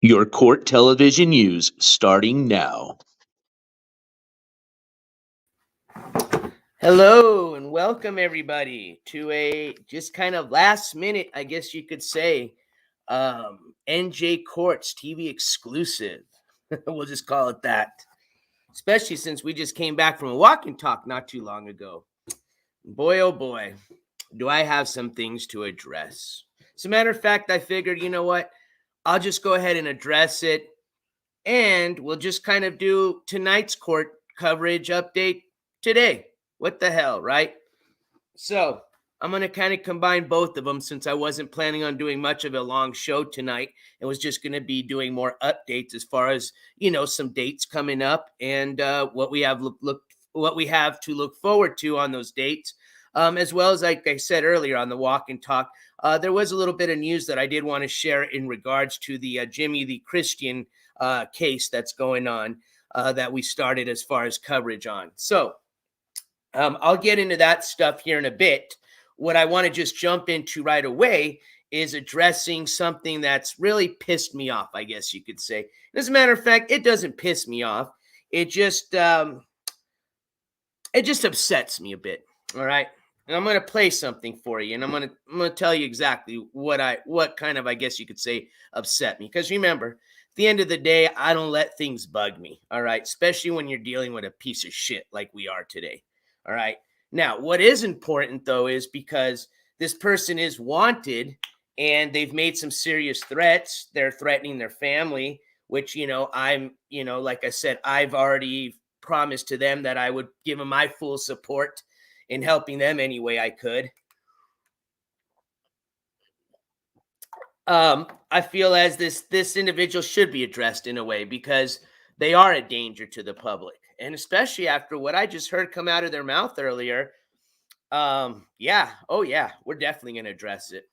Your court television news starting now. Hello and welcome everybody to a just kind of last minute, I guess you could say, NJ Courts TV exclusive. We'll just call it that. Especially since we just came back from a walk and talk not too long ago. Boy, oh boy, do I have some things to address. As a matter of fact, I figured, you know what? I'll just go ahead and address it, and we'll just kind of do tonight's court coverage update today. What the hell, right? So I'm going to kind of combine both of them since I wasn't planning on doing much of a long show tonight. It was just going to be doing more updates as far as, some dates coming up and what we have what we have to look forward to on those dates. As well as, like I said earlier on the walk and talk, there was a little bit of news that I did want to share in regards to the Jimmy the Christian case that's going on that we started as far as coverage on. So I'll get into that stuff here in a bit. What I want to just jump into right away is addressing something that's really pissed me off, I guess you could say. As a matter of fact, it doesn't piss me off. It just upsets me a bit. All right. And I'm going to play something for you, and I'm going to tell you exactly what kind of, I guess you could say, upset me. Because remember, at the end of the day, I don't let things bug me. All right, especially when you're dealing with a piece of shit like we are today. All right. Now, what is important though is because this person is wanted and they've made some serious threats. They're threatening their family, which, like I said, I've already promised to them that I would give them my full support in helping them any way I could. I feel as this individual should be addressed in a way because they are a danger to the public, and especially after what I just heard come out of their mouth earlier. Yeah, we're definitely going to address it.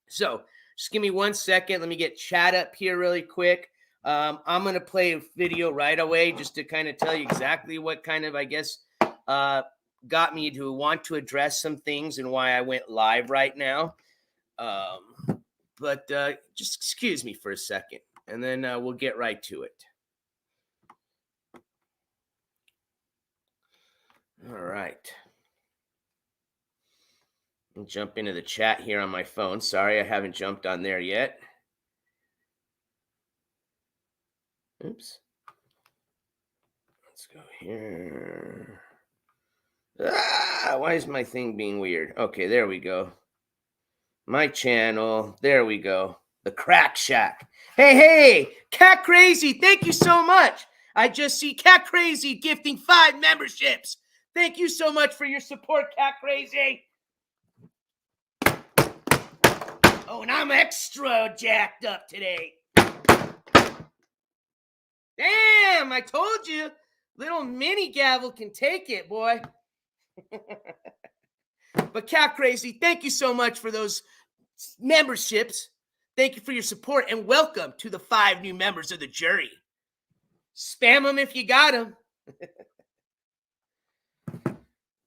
So just give me 1 second. Let me get chat up here really quick. I'm going to play a video right away just to kind of tell you exactly what kind of, I guess, got me to want to address some things and why I went live right now. But just excuse me for a second, and then we'll get right to it. All right. I'll jump into the chat here on my phone. Sorry, I haven't jumped on there yet. Oops. Let's go here. Why is my thing being weird? Okay, there we go. My channel. There we go. The Crack Shack. Hey, Cat Crazy, thank you so much. I just see Cat Crazy gifting 5 memberships. Thank you so much for your support, Cat Crazy. Oh, and I'm extra jacked up today. Damn, I told you. Little mini gavel can take it, boy. But Cat Crazy, thank you so much for those memberships. Thank you for your support, and welcome to the 5 new members of the jury. Spam them if you got them.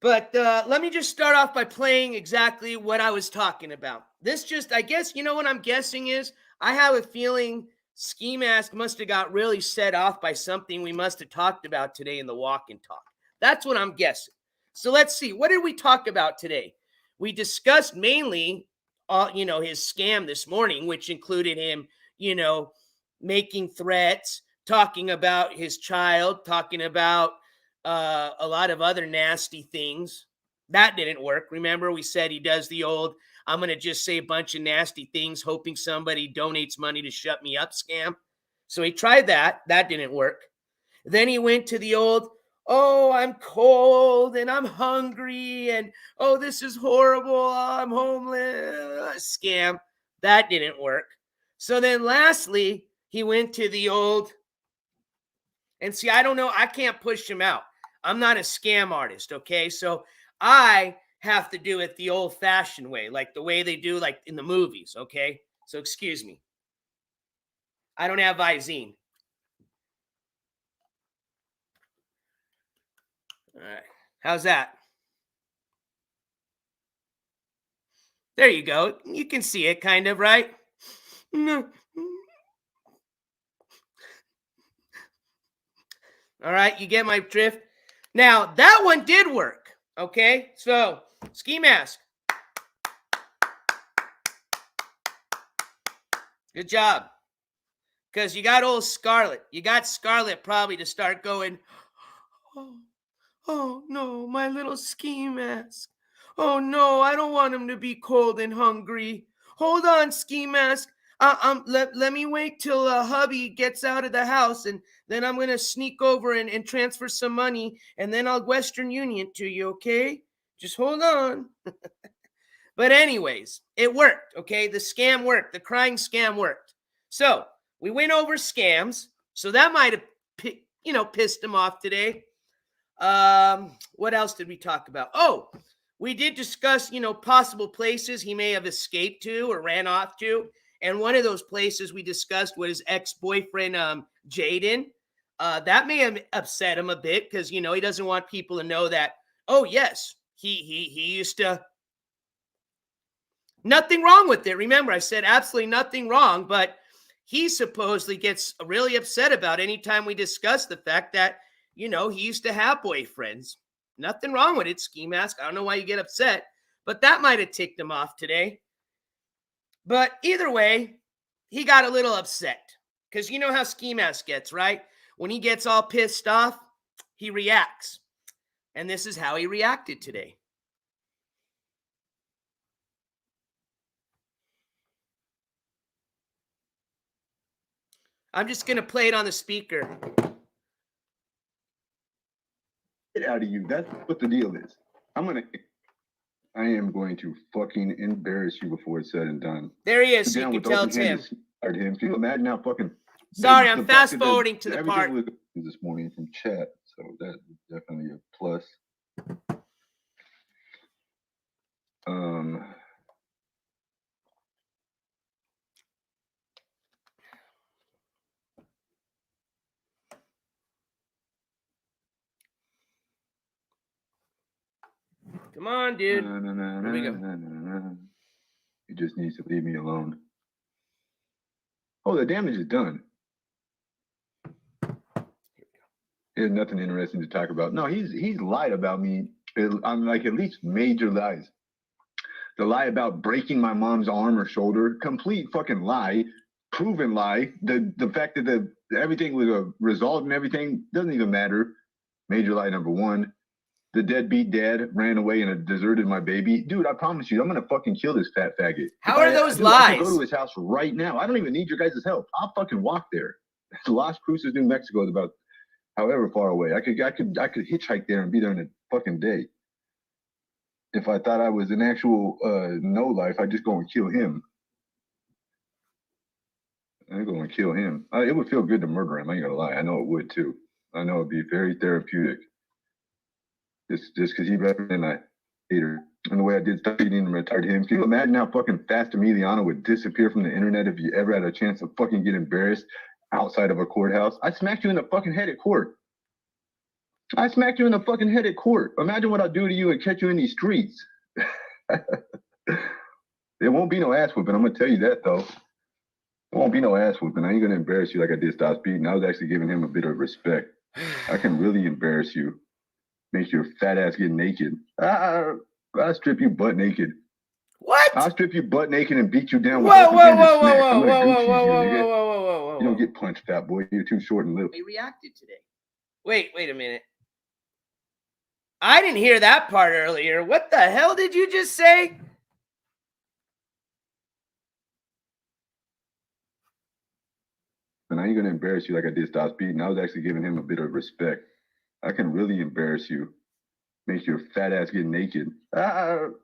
But let me just start off by playing exactly what I was talking about. This just, I guess, what I'm guessing is, I have a feeling Skimask must have got really set off by something we must have talked about today in the walk and talk. That's what I'm guessing. So let's see. What did we talk about today? We discussed mainly, his scam this morning, which included him, making threats, talking about his child, talking about a lot of other nasty things. That didn't work. Remember, we said he does the old, I'm going to just say a bunch of nasty things, hoping somebody donates money to shut me up scam. So he tried that. That didn't work. Then he went to the old, oh, I'm cold and I'm hungry and, oh, this is horrible, I'm homeless scam. That didn't work. So then lastly, he went to the old, and see, I don't know, I can't push him out. I'm not a scam artist, okay? So I have to do it the old-fashioned way, like the way they do like in the movies, okay? So excuse me. I don't have Visine. All right. How's that? There you go. You can see it kind of, right? All right, you get my drift? Now, that one did work, okay? So, Skimask. Good job. Because you got old Scarlet. You got Scarlet probably to start going, oh no, my little ski mask. Oh no, I don't want him to be cold and hungry. Hold on, Ski Mask. Let me wait till hubby gets out of the house, and then I'm gonna sneak over and transfer some money, and then I'll Western Union to you, okay? Just hold on. But anyways, it worked, okay? The scam worked. The crying scam worked. So we went over scams. So that might have, pissed him off today. What else did we talk about? Oh, we did discuss, possible places he may have escaped to or ran off to. And one of those places we discussed was his ex-boyfriend, Jaden. That may have upset him a bit because, he doesn't want people to know that, oh, yes, he used to. Nothing wrong with it. Remember, I said absolutely nothing wrong, but he supposedly gets really upset about anytime we discuss the fact that, he used to have boyfriends. Nothing wrong with it, Ski Mask. I don't know why you get upset, but that might have ticked him off today. But either way, he got a little upset because you know how Ski Mask gets, right? When he gets all pissed off, he reacts. And this is how he reacted today. I'm just going to play it on the speaker. Get out of you. That's what the deal is. I am going to fucking embarrass you before it's said and done. There he is. So you can tell it's him. Can you imagine how fucking... Sorry, I'm fast forwarding to the part. Everything was this morning from chat, so that's definitely a plus. Come on, dude. Here we go. He just needs to leave me alone. Oh, the damage is done. There's nothing interesting to talk about. No, he's lied about me. I'm like at least major lies. The lie about breaking my mom's arm or shoulder, complete fucking lie, proven lie. The fact that everything was resolved and everything doesn't even matter. Major lie number one. The deadbeat dad ran away and deserted my baby. Dude, I promise you, I'm gonna fucking kill this fat faggot. How are those lies? I can go to his house right now. I don't even need your guys' help. I'll fucking walk there. Las Cruces, New Mexico is about however far away. I could hitchhike there and be there in a fucking day. If I thought I was an actual no life, I'd just go and kill him. I'd go and kill him. It would feel good to murder him. I ain't gonna lie. I know it would too. I know it'd be very therapeutic. Just because he better than I hate her. And the way I did stop eating and retired him. Can you imagine how fucking fast Emiliano would disappear from the internet if you ever had a chance to fucking get embarrassed outside of a courthouse? I smacked you in the fucking head at court. I smacked you in the fucking head at court. Imagine what I'll do to you and catch you in these streets. There won't be no ass whooping. I'm going to tell you that, though. There won't be no ass whooping. I ain't going to embarrass you like I did stop speeding. I was actually giving him a bit of respect. I can really embarrass you. Make your fat ass get naked. I'll strip you butt naked. What? I'll strip you butt naked and beat you down with whoa. You don't get punched, fat boy. You're too short and little. He reacted today. Wait a minute. I didn't hear that part earlier. What the hell did you just say? And I ain't gonna embarrass you like I did stop speeding. I was actually giving him a bit of respect. I can really embarrass you. Make your fat ass get naked. I'll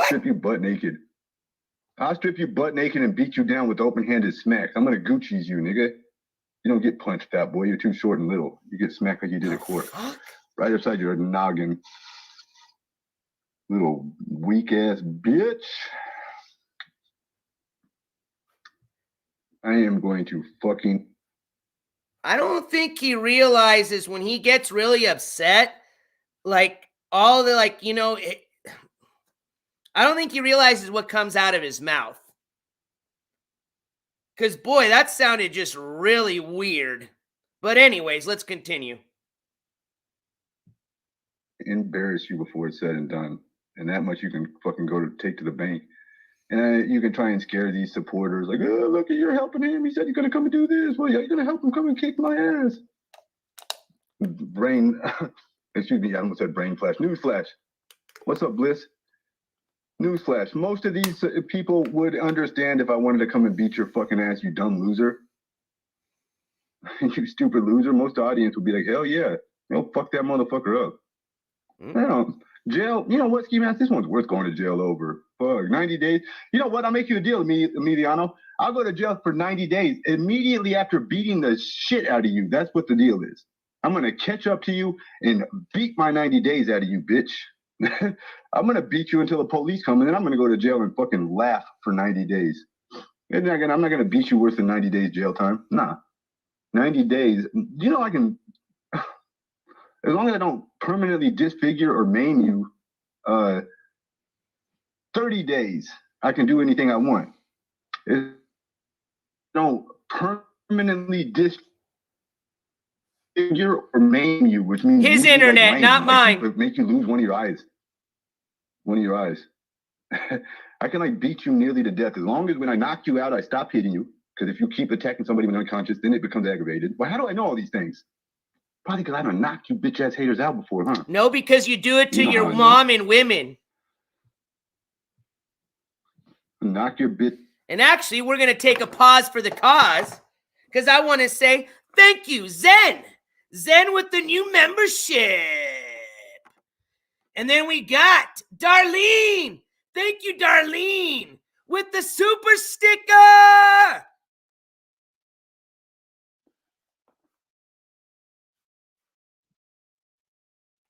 strip you butt naked. I'll strip you butt naked and beat you down with open-handed smacks. I'm gonna Gucci's you, nigga. You don't get punched, fat boy. You're too short and little. You get smacked like you did at court. Right upside your noggin. Little weak-ass bitch. I am going to fucking... I don't think he realizes when he gets really upset, like, all the, like, I don't think he realizes what comes out of his mouth. Because, boy, that sounded just really weird. But anyways, let's continue. embarrass you before it's said and done. And that much you can fucking take to the bank. And you can try and scare these supporters like, oh, look, you're helping him. He said you're going to come and do this. Well, you're going to help him come and kick my ass. Excuse me, I almost said brain flash. Newsflash. What's up, Bliss? Newsflash. Most of these people would understand if I wanted to come and beat your fucking ass, you dumb loser. You stupid loser. Most of the audience would be like, hell yeah. Fuck that motherfucker up. Jail, you know what, Skimask? This one's worth going to jail over. Fuck, 90 days. You know what? I'll make you a deal, Emiliano. I'll go to jail for 90 days immediately after beating the shit out of you. That's what the deal is. I'm going to catch up to you and beat my 90 days out of you, bitch. I'm going to beat you until the police come, and then I'm going to go to jail and fucking laugh for 90 days. I'm not going to beat you worse than 90 days jail time. Nah. 90 days. You know, I can... As long as I don't permanently disfigure or maim you, 30 days, I can do anything I want. If I don't permanently disfigure or maim you, which means his internet, like not mine. Make you lose one of your eyes. One of your eyes. I can like beat you nearly to death as long as when I knock you out, I stop hitting you. Because if you keep attacking somebody when they're unconscious, then it becomes aggravated. Well, how do I know all these things? Probably because I haven't knocked you bitch-ass haters out before, huh? No, because you do it to your mom and women. Knock your bitch. And actually, we're going to take a pause for the cause because I want to say thank you, Zen. Zen with the new membership. And then we got Darlene. Thank you, Darlene, with the super sticker.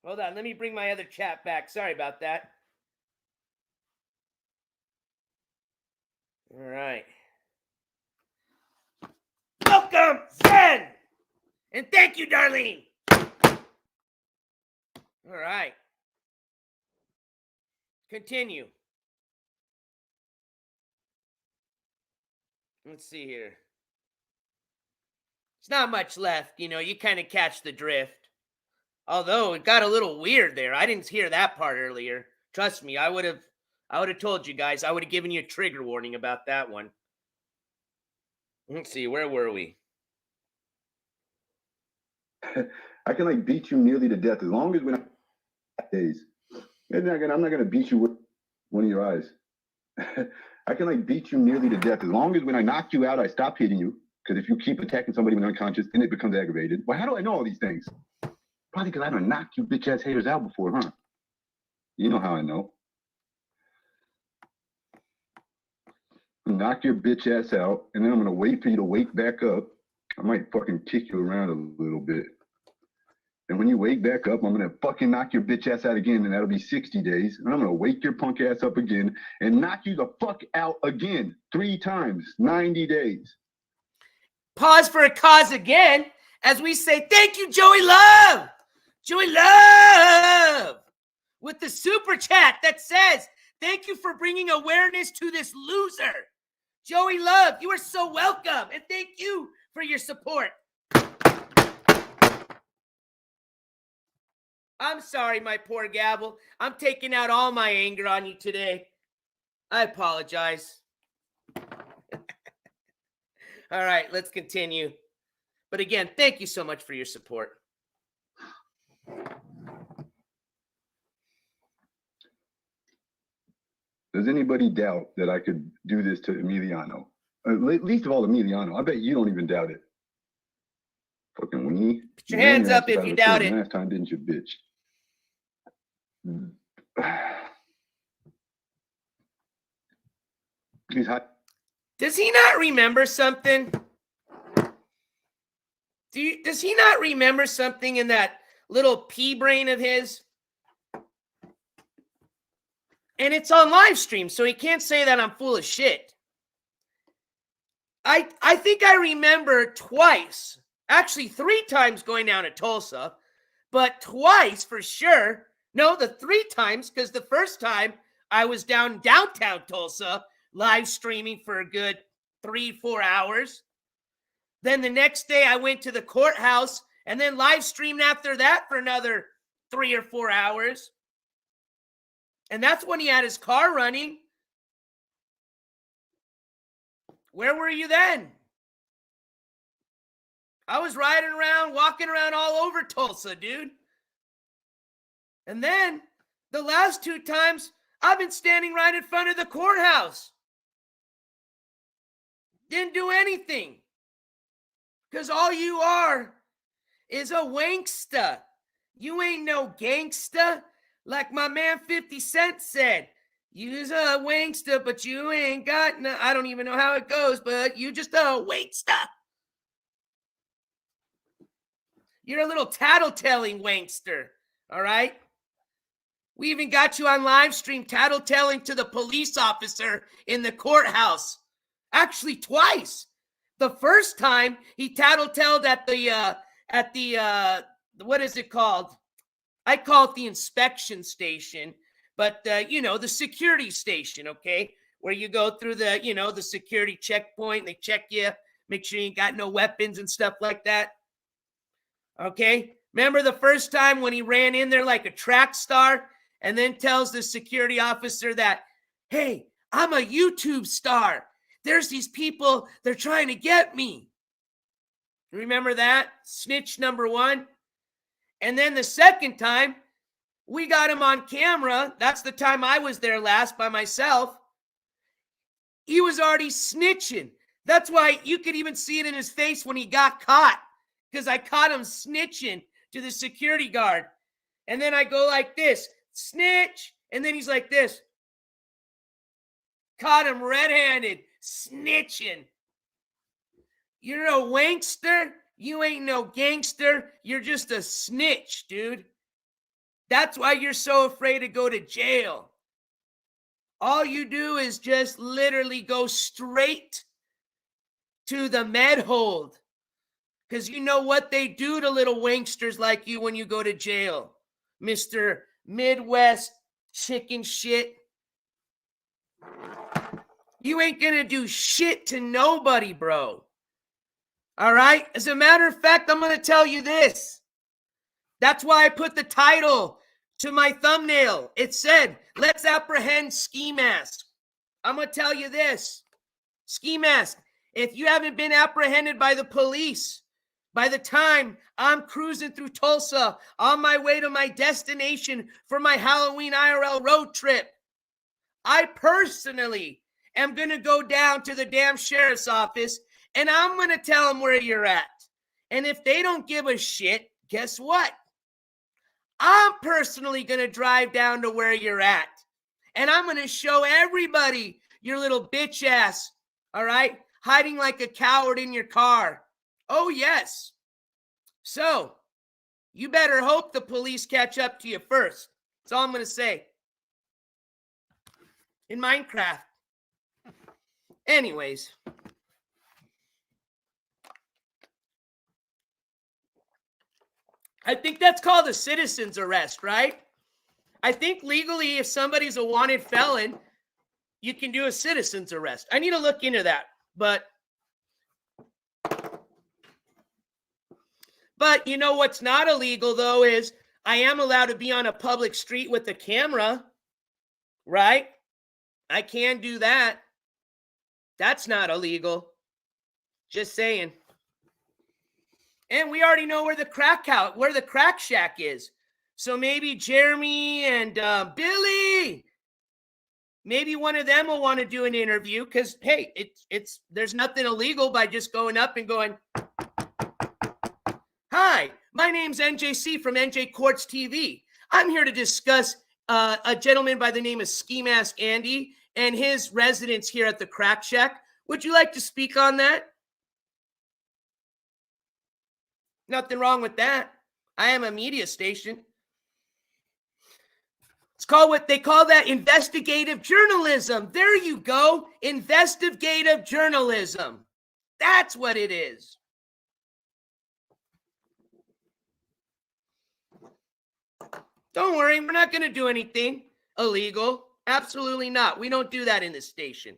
Hold on, let me bring my other chat back. Sorry about that. All right. Welcome, Zen! And thank you, Darlene. All right. Continue. Let's see here. It's not much left. You know, you kind of catch the drift. Although it got a little weird there. I didn't hear that part earlier. Trust me, I would have told you guys. I would have given you a trigger warning about that one. Let's see, where were we? I can like beat you nearly to death as long as when I days. I'm not gonna beat you with one of your eyes. I can like beat you nearly to death as long as when I knock you out, I stop hitting you. Because if you keep attacking somebody when they're unconscious, then it becomes aggravated. Well, how do I know all these things? Probably because I haven't knocked you bitch-ass haters out before, huh? You know how I know. Knock your bitch-ass out, and then I'm going to wait for you to wake back up. I might fucking kick you around a little bit. And when you wake back up, I'm going to fucking knock your bitch-ass out again, and that'll be 60 days. And I'm going to wake your punk ass up again and knock you the fuck out again 3 times, 90 days. Pause for a cause again as we say thank you, Joey Love. Joey Love with the super chat that says, thank you for bringing awareness to this loser. Joey Love, you are so welcome. And thank you for your support. I'm sorry, my poor Gabble. I'm taking out all my anger on you today. I apologize. All right, let's continue. But again, thank you so much for your support. Does anybody doubt that I could do this to Emiliano? Least of all Emiliano. I bet you don't even doubt it. Fucking weenie. Put your hands up if you doubt it. Last time, didn't you, bitch? He's hot. Does he not remember something? Does he not remember something in that little pea brain of his? And it's on live stream, so he can't say that I'm full of shit. I think I remember twice, actually 3 times going down to Tulsa, but twice for sure. No, the 3 times, because the first time I was downtown Tulsa, live streaming for a good 3-4 hours. Then the next day I went to the courthouse and then live streamed after that for another 3 or 4 hours. And that's when he had his car running. Where were you then? I was riding around, walking around all over Tulsa, dude. And then the last 2 times, I've been standing right in front of the courthouse. Didn't do anything. Because all you are is a wanksta. You ain't no gangsta. Like my man 50 Cent said, you's a wanksta, but you ain't got no, I don't even know how it goes, but you just a wanksta. You're a little tattletelling wankster, all right? We even got you on live stream tattletelling to the police officer in the courthouse. Actually, twice. The first time he tattletailed at the what is it called? I call it the inspection station, but the security station, okay? Where you go through the, the security checkpoint, they check you, make sure you ain't got no weapons and stuff like that. Okay? Remember the first time when he ran in there like a track star and then tells the security officer that, hey, I'm a YouTube star. There's these people, they're trying to get me. Remember that? Snitch number 1. And then the second time, we got him on camera. That's the time I was there last by myself. He was already snitching. That's why you could even see it in his face when he got caught. Because I caught him snitching to the security guard. And then I go like this, snitch. And then he's like this. Caught him red-handed, snitching. You're a wankster. You ain't no gangster. You're just a snitch, dude. That's why you're so afraid to go to jail. All you do is just literally go straight to the med hold. Because you know what they do to little wanksters like you when you go to jail. Mr. Midwest chicken shit. You ain't gonna do shit to nobody, bro. All right? As a matter of fact, I'm gonna tell you this. That's why I put the title to my thumbnail. It said, let's apprehend Skimask. I'm gonna tell you this. Skimask, if you haven't been apprehended by the police, by the time I'm cruising through Tulsa on my way to my destination for my Halloween IRL road trip, I personally am going to go down to the damn sheriff's office and I'm going to tell them where you're at. And if they don't give a shit, guess what? I'm personally going to drive down to where you're at. And I'm going to show everybody your little bitch ass, all right? Hiding like a coward in your car. Oh, yes. So, you better hope the police catch up to you first. That's all I'm going to say. In Minecraft. Anyways. I think that's called a citizen's arrest, right? I think legally, if somebody's a wanted felon, you can do a citizen's arrest. I need to look into that. But you know what's not illegal, though, is I am allowed to be on a public street with a camera, right? I can do that. That's not illegal. Just saying. And we already know where the crack shack is. So maybe Jeremy and Billy, maybe one of them will want to do an interview because, hey, there's nothing illegal by just going up and going, hi, my name's NJC from NJ Courts TV. I'm here to discuss a gentleman by the name of Skimask Andy and his residence here at the Crack Shack. Would you like to speak on that? Nothing wrong with that. I am a media station. It's called what they call that investigative journalism. There you go. Investigative journalism. That's what it is. Don't worry, we're not going to do anything illegal. Absolutely not. We don't do that in this station.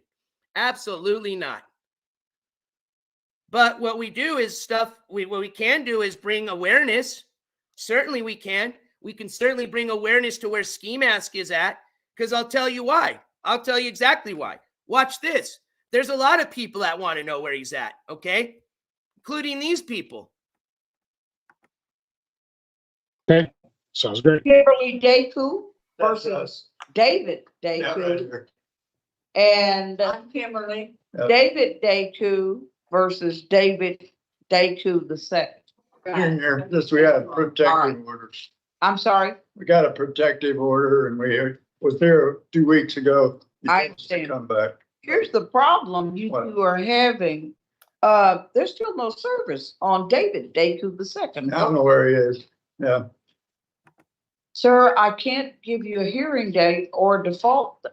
Absolutely not. But what we do is what we can do is bring awareness. Certainly we can. we can certainly bring awareness to where Skimask is at, because I'll tell you why. I'll tell you exactly why. Watch this. There's a lot of people that want to know where he's at, okay? Including these people. Okay, sounds great. Kimberly Deku versus David Deku. And I'm Kimberly. David Deku versus David Deku the second. Right. Here, this, we have protective orders. I'm sorry, We got a protective order and we was there 2 weeks ago. You I told us to understand. come back. here's the problem you What? two are having. There's still no service on David Deku the second. I don't know where he is. Yeah, Sir, I can't give you a hearing date or default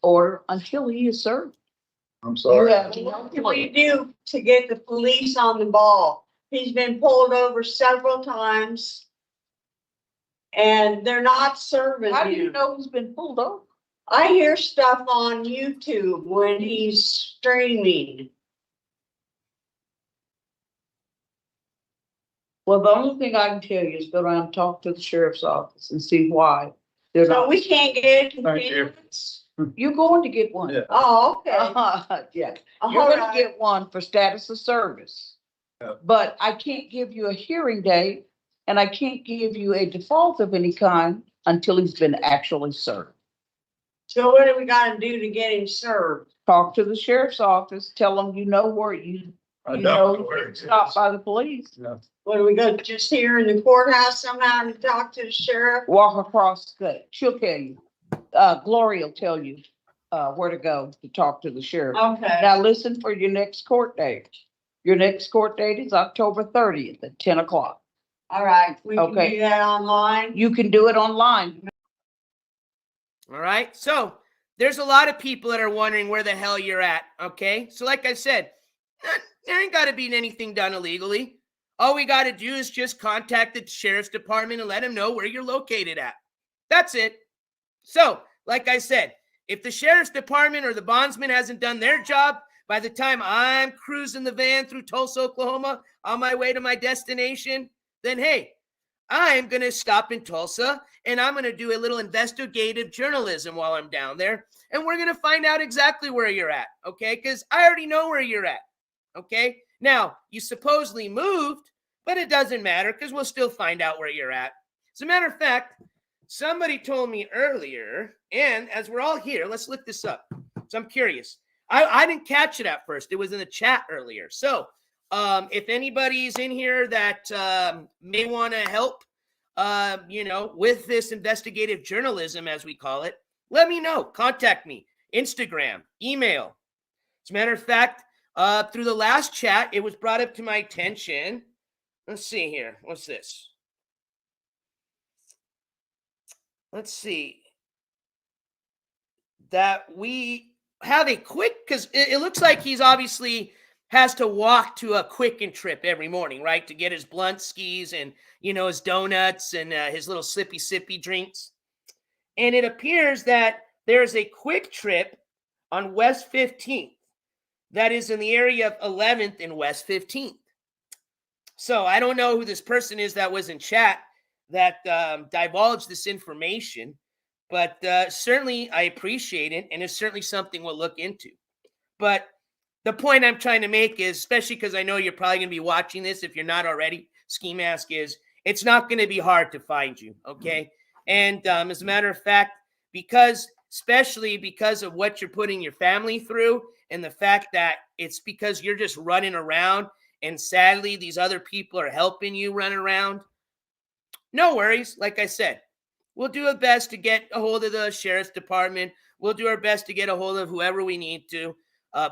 order until he is served. I'm You sorry. have What can we do to get the police on the ball? He's been pulled over several times. And they're not serving How do you him. know he's been pulled over? I hear stuff on YouTube when he's streaming. Well, the only thing I can tell you is go down and talk to the sheriff's office and see why they're So not. we can't get a Thank you. continuance? You're going to get one. Yeah. Oh, okay. Yeah, All you're gonna right. get one for status of service. Yeah. But I can't give you a hearing date and I can't give you a default of any kind until he's been actually served. So what do we gotta do to get him served? Talk to the sheriff's office, tell them you know where you I know, don't know where he is. stopped by the police. Yeah. What do we go just here in the courthouse somehow to talk to the sheriff? Walk across the, she'll tell you, Gloria will tell you, where to go to talk to the sheriff. Okay. Now listen for your next court date. Your next court date is October 30th at 10 o'clock. All right. We can Okay. do that online. You can do it online. All right. So there's a lot of people that are wondering where the hell you're at. Okay. So like I said, there ain't got to be anything done illegally. All we got to do is just contact the sheriff's department and let them know where you're located at. That's it. So like I said, if the sheriff's department or the bondsman hasn't done their job, by the time I'm cruising the van through Tulsa, Oklahoma on my way to my destination, then hey, I'm going to stop in Tulsa and I'm going to do a little investigative journalism while I'm down there. And we're going to find out exactly where you're at, okay? Because I already know where you're at, okay? Now, you supposedly moved, but it doesn't matter because we'll still find out where you're at. As a matter of fact, somebody told me earlier, and as we're all here, let's look this up. So I'm curious. I didn't catch it at first. It was in the chat earlier. So if anybody's in here that may want to help, with this investigative journalism, as we call it, let me know. Contact me. Instagram, email. As a matter of fact, through the last chat, it was brought up to my attention. Let's see here. What's this? Let's see. That we have a quick, because it looks like he's obviously has to walk to a Quick and Trip every morning, right? To get his blunt skis and, his donuts and his little sippy drinks. And it appears that there's a Quick Trip on West 15th that is in the area of 11th and West 15th. So I don't know who this person is that was in chat that divulged this information, but certainly I appreciate it, and it's certainly something we'll look into. But the point I'm trying to make is, especially because I know you're probably going to be watching this if you're not already, Skimask, is it's not going to be hard to find you, okay? And as a matter of fact, especially because of what you're putting your family through and the fact that it's because you're just running around and sadly these other people are helping you run around, no worries. Like I said, we'll do our best to get a hold of the sheriff's department. We'll do our best to get a hold of whoever we need to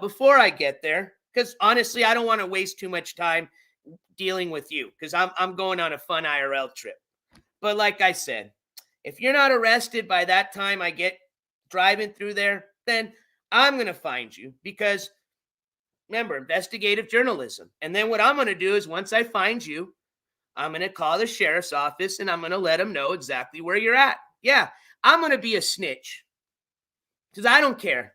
before I get there. Because honestly, I don't want to waste too much time dealing with you because I'm going on a fun IRL trip. But like I said, if you're not arrested by that time I get driving through there, then I'm going to find you because, remember, investigative journalism. And then what I'm going to do is once I find you, I'm going to call the sheriff's office and I'm going to let them know exactly where you're at. Yeah, I'm going to be a snitch because I don't care.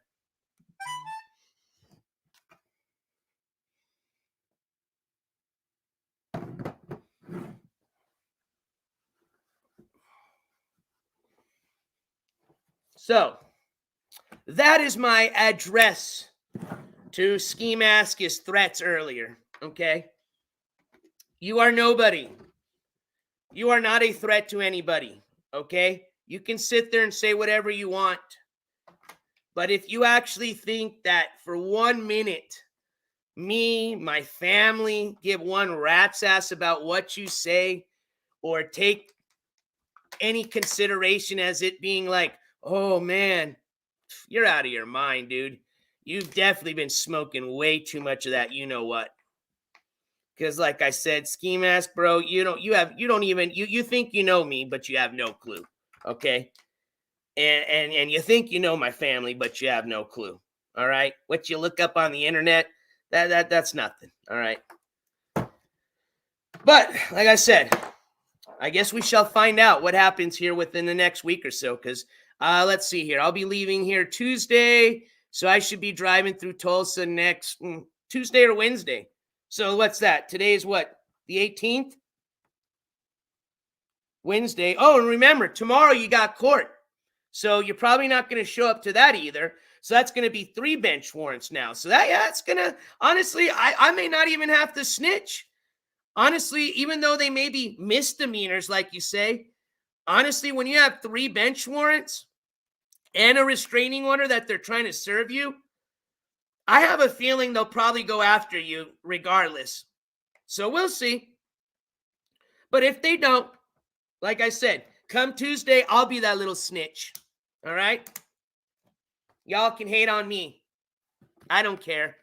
So that is my address to Skimask's threats earlier. Okay. You are nobody. You are not a threat to anybody. Okay. You can sit there and say whatever you want. But if you actually think that for 1 minute, me, my family, give one rat's ass about what you say or take any consideration as it being like, oh man, you're out of your mind, dude. You've definitely been smoking way too much of that. You know what? Because like I said, Ski Mask, bro, you think you know me, but you have no clue. Okay. And you think you know my family, but you have no clue. All right. What you look up on the internet, that's nothing. All right. But like I said, I guess we shall find out what happens here within the next week or so. Because let's see here. I'll be leaving here Tuesday. So I should be driving through Tulsa next Tuesday or Wednesday. So what's that? Today is what? The 18th? Wednesday. Oh, and remember, tomorrow you got court. So you're probably not going to show up to that either. So that's going to be 3 bench warrants now. So that's going to, honestly, I may not even have to snitch. Honestly, even though they may be misdemeanors, like you say, honestly, when you have 3 bench warrants and a restraining order that they're trying to serve you, I have a feeling they'll probably go after you regardless. So we'll see. But if they don't, like I said, come Tuesday, I'll be that little snitch. All right? Y'all can hate on me. I don't care.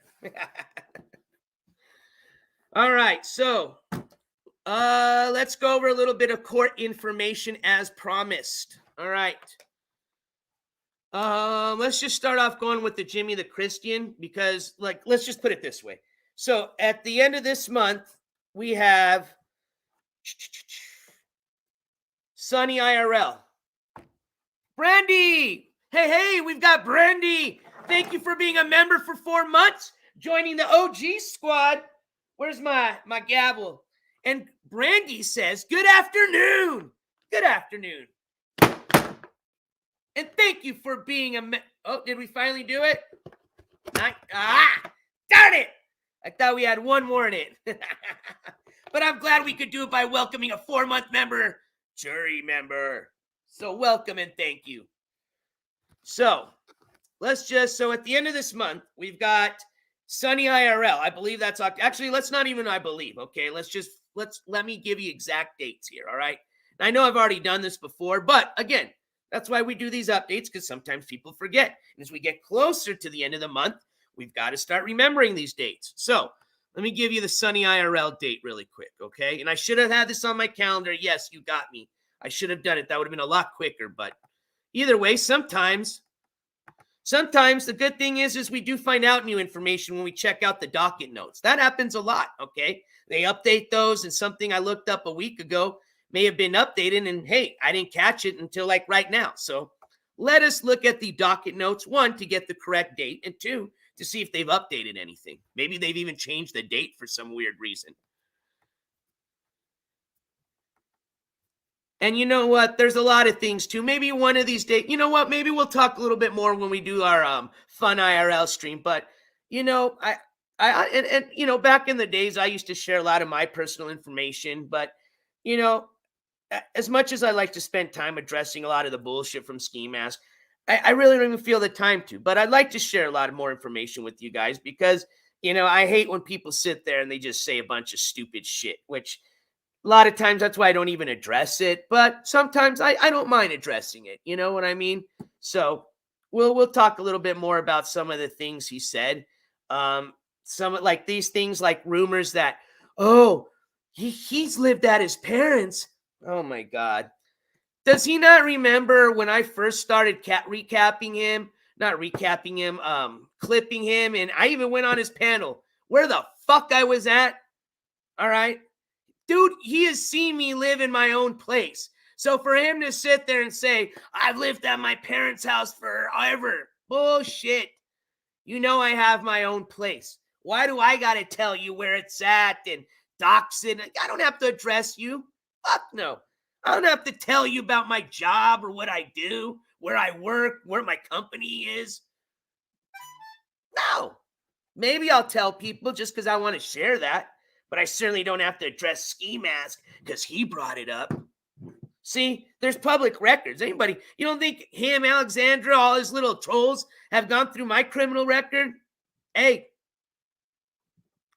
All right, so let's go over a little bit of court information as promised. All right. Let's just start off going with the Jimmy the Christian because, like, let's just put it this way. So at the end of this month, we have Sunny IRL. Brandy! Hey, we've got Brandy. Thank you for being a member for 4 months, joining the OG squad. Where's my gavel? And Brandy says, good afternoon. Good afternoon. And thank you for being a oh, did we finally do it? Darn it. I thought we had one more in it. But I'm glad we could do it by welcoming a 4-month member, jury member. So welcome and thank you. So so at the end of this month, we've got Sunny IRL. I believe that's actually, let's not even I believe. Okay, let me give you exact dates here. All right. And I know I've already done this before, but again, that's why we do these updates, because sometimes people forget. And as we get closer to the end of the month, we've got to start remembering these dates. So let me give you the Sunny IRL date really quick, okay? And I should have had this on my calendar. Yes, you got me. I should have done it. That would have been a lot quicker. But either way, sometimes the good thing is we do find out new information when we check out the docket notes. That happens a lot, okay? They update those, and something I looked up a week ago may have been updated, and hey, I didn't catch it until like right now. So let us look at the docket notes, 1, to get the correct date, and 2, to see if they've updated anything. Maybe they've even changed the date for some weird reason. And you know what? There's a lot of things too. Maybe one of these days, you know what? Maybe we'll talk a little bit more when we do our fun IRL stream. But you know, I you know, back in the days, I used to share a lot of my personal information. But you know, as much as I like to spend time addressing a lot of the bullshit from Skimask, I really don't even feel the time to. But I'd like to share a lot of more information with you guys because, you know, I hate when people sit there and they just say a bunch of stupid shit, which a lot of times that's why I don't even address it. But sometimes I don't mind addressing it. You know what I mean? So we'll talk a little bit more about some of the things he said. Some like these things like rumors that, oh, he's lived at his parents'. Oh, my God. Does he not remember when I first started clipping him, and I even went on his panel, where the fuck I was at? All right. Dude, he has seen me live in my own place. So for him to sit there and say, I've lived at my parents' house forever. Bullshit. You know I have my own place. Why do I got to tell you where it's at and dox it? I don't have to address you. Fuck no. I don't have to tell you about my job or what I do, where I work, where my company is. No. Maybe I'll tell people just because I want to share that, but I certainly don't have to address Skimask because he brought it up. See, there's public records. Anybody, you don't think him, Alexandra, all his little trolls have gone through my criminal record? Hey,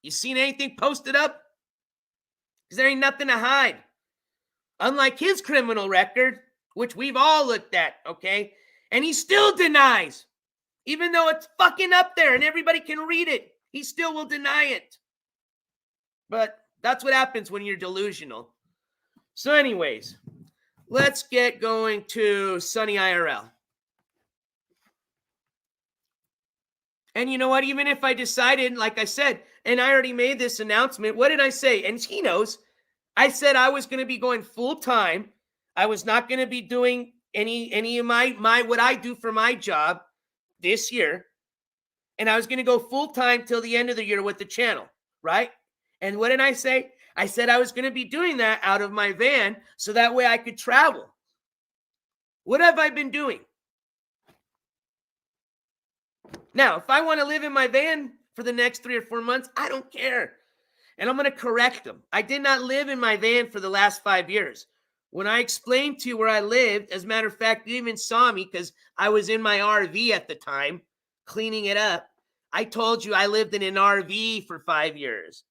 you seen anything posted up? Because there ain't nothing to hide. Unlike his criminal record, which we've all looked at, okay? And he still denies. Even though it's fucking up there and everybody can read it, he still will deny it. But that's what happens when you're delusional. So anyways, let's get going to Sunny IRL. And you know what? Even if I decided, like I said, and I already made this announcement, what did I say? And he knows. I said I was going to be going full time. I was not going to be doing any of my what I do for my job this year. And I was going to go full time till the end of the year with the channel, right? And what did I say? I said I was going to be doing that out of my van so that way I could travel. What have I been doing? Now, if I want to live in my van for the next 3 or 4 months, I don't care. And I'm going to correct them. I did not live in my van for the last 5 years. When I explained to you where I lived, as a matter of fact, you even saw me because I was in my RV at the time, cleaning it up. I told you I lived in an RV for 5 years.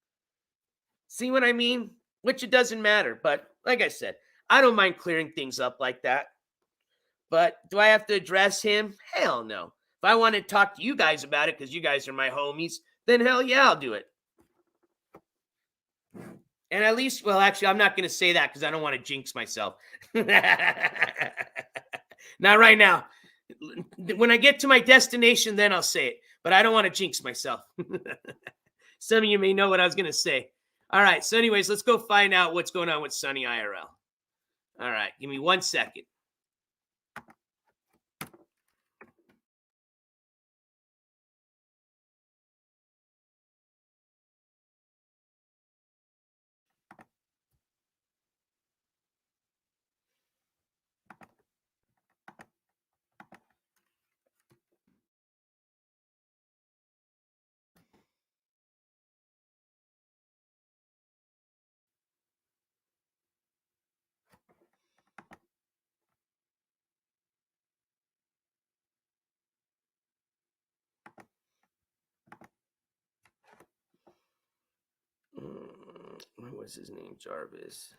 See what I mean? Which it doesn't matter. But like I said, I don't mind clearing things up like that. But do I have to address him? Hell no. If I want to talk to you guys about it because you guys are my homies, then hell yeah, I'll do it. And at least, well, actually, I'm not going to say that because I don't want to jinx myself. Not right now. When I get to my destination, then I'll say it. But I don't want to jinx myself. Some of you may know what I was going to say. All right. So anyways, let's go find out what's going on with Sunny IRL. All right. Give me 1 second. What was his name? Jarvis.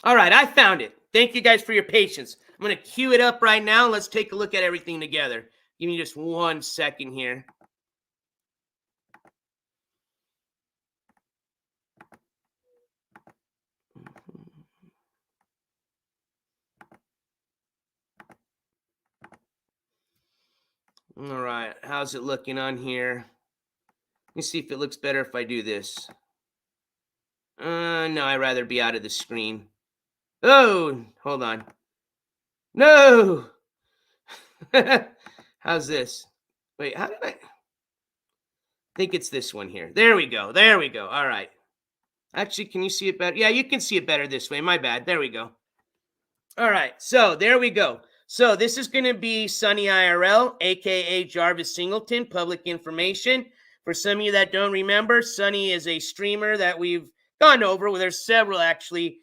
All right, I found it. Thank you guys for your patience. I'm going to queue it up right now. Let's take a look at everything together. Give me just 1 second here. All right, how's it looking on here? Let me see if it looks better if I do this. No, I'd rather be out of the screen. Oh, hold on. No! How's this? Wait, how did I think it's this one here? There we go. There we go. All right. Actually, can you see it better? Yeah, you can see it better this way. My bad. There we go. All right. So there we go. So this is going to be Sunny IRL, a.k.a. Jarvis Singleton, public information. For some of you that don't remember, Sunny is a streamer that we've gone over. Well, there's several, actually,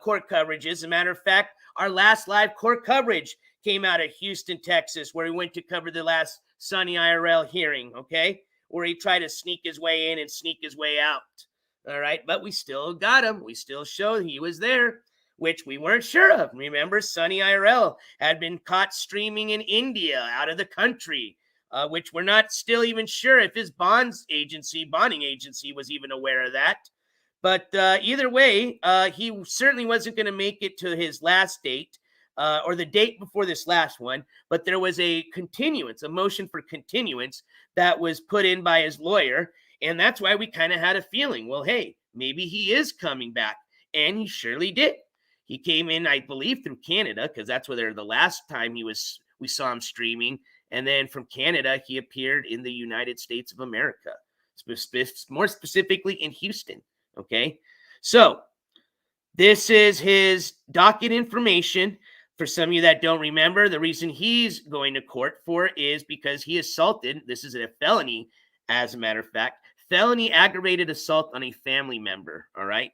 court coverages. As a matter of fact, our last live court coverage came out of Houston, Texas, where we went to cover the last Sunny IRL hearing, okay, where he tried to sneak his way in and sneak his way out. All right, but we still got him. We still showed he was there, which we weren't sure of. Remember, Sunny IRL had been caught streaming in India, out of the country, which we're not still even sure if his bonding agency was even aware of that. But either way, he certainly wasn't going to make it to his last date or the date before this last one. But there was a continuance, a motion for continuance that was put in by his lawyer. And that's why we kind of had a feeling, well, hey, maybe he is coming back. And he surely did. He came in, I believe, through Canada, because that's where the last time we saw him streaming. And then from Canada, he appeared in the United States of America, more specifically in Houston. Okay, so this is his docket information. For some of you that don't remember, the reason he's going to court for is because he assaulted. This is a felony, as a matter of fact, felony aggravated assault on a family member. All right.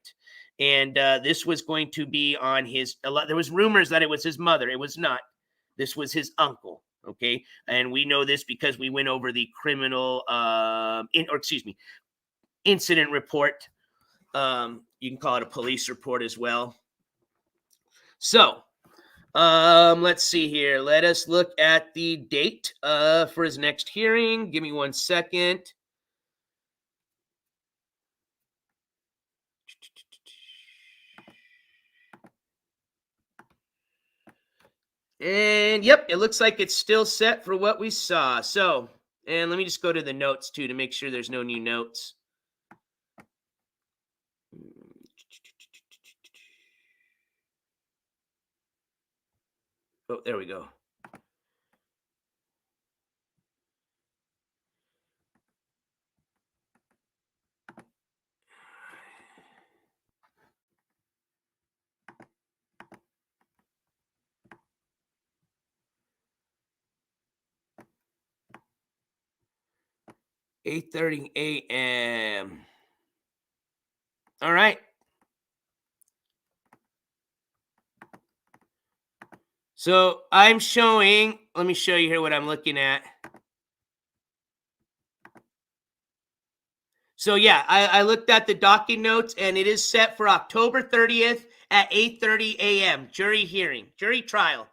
And this was going to be on his, there was rumors that it was his mother. It was not. This was his uncle. Okay. And we know this because we went over the criminal, incident report. You can call it a police report as well. So, let's see here. Let us look at the date for his next hearing. Give me 1 second. And yep, it looks like it's still set for what we saw. So, and let me just go to the notes too to make sure there's no new notes. Oh, there we go. $8:30 a.m. All right. So I'm showing, let me show you here what I'm looking at. So yeah, I looked at the docket notes and it is set for October 30th at 8:30 a.m. Jury hearing, jury trial.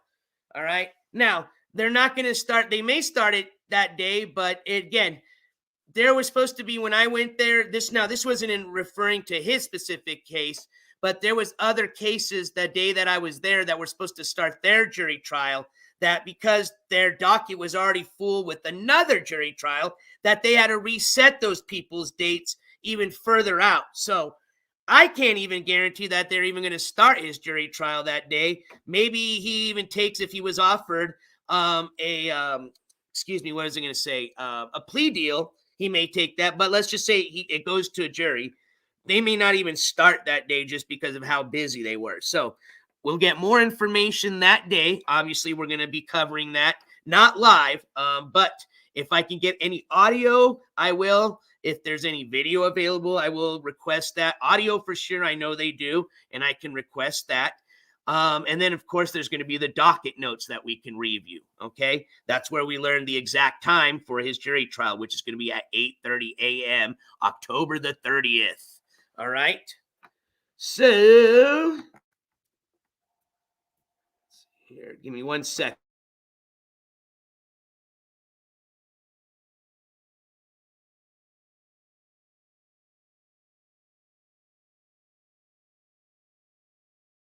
All right. Now, they're not going to start, they may start it that day, but again, there was supposed to be, when I went there, this wasn't in referring to his specific case, but there was other cases that day that I was there that were supposed to start their jury trial, that because their docket was already full with another jury trial, that they had to reset those people's dates even further out. So I can't even guarantee that they're even going to start his jury trial that day. Maybe he even takes, if he was offered a plea deal, he may take that. But let's just say it goes to a jury. They may not even start that day just because of how busy they were. So we'll get more information that day. Obviously, we're going to be covering that, not live, but if I can get any audio, I will. If there's any video available, I will request that. Audio for sure, I know they do, and I can request that. And then, of course, there's going to be the docket notes that we can review, okay? That's where we learn the exact time for his jury trial, which is going to be at 8:30 a.m., October the 30th, all right? So, here, give me 1 second.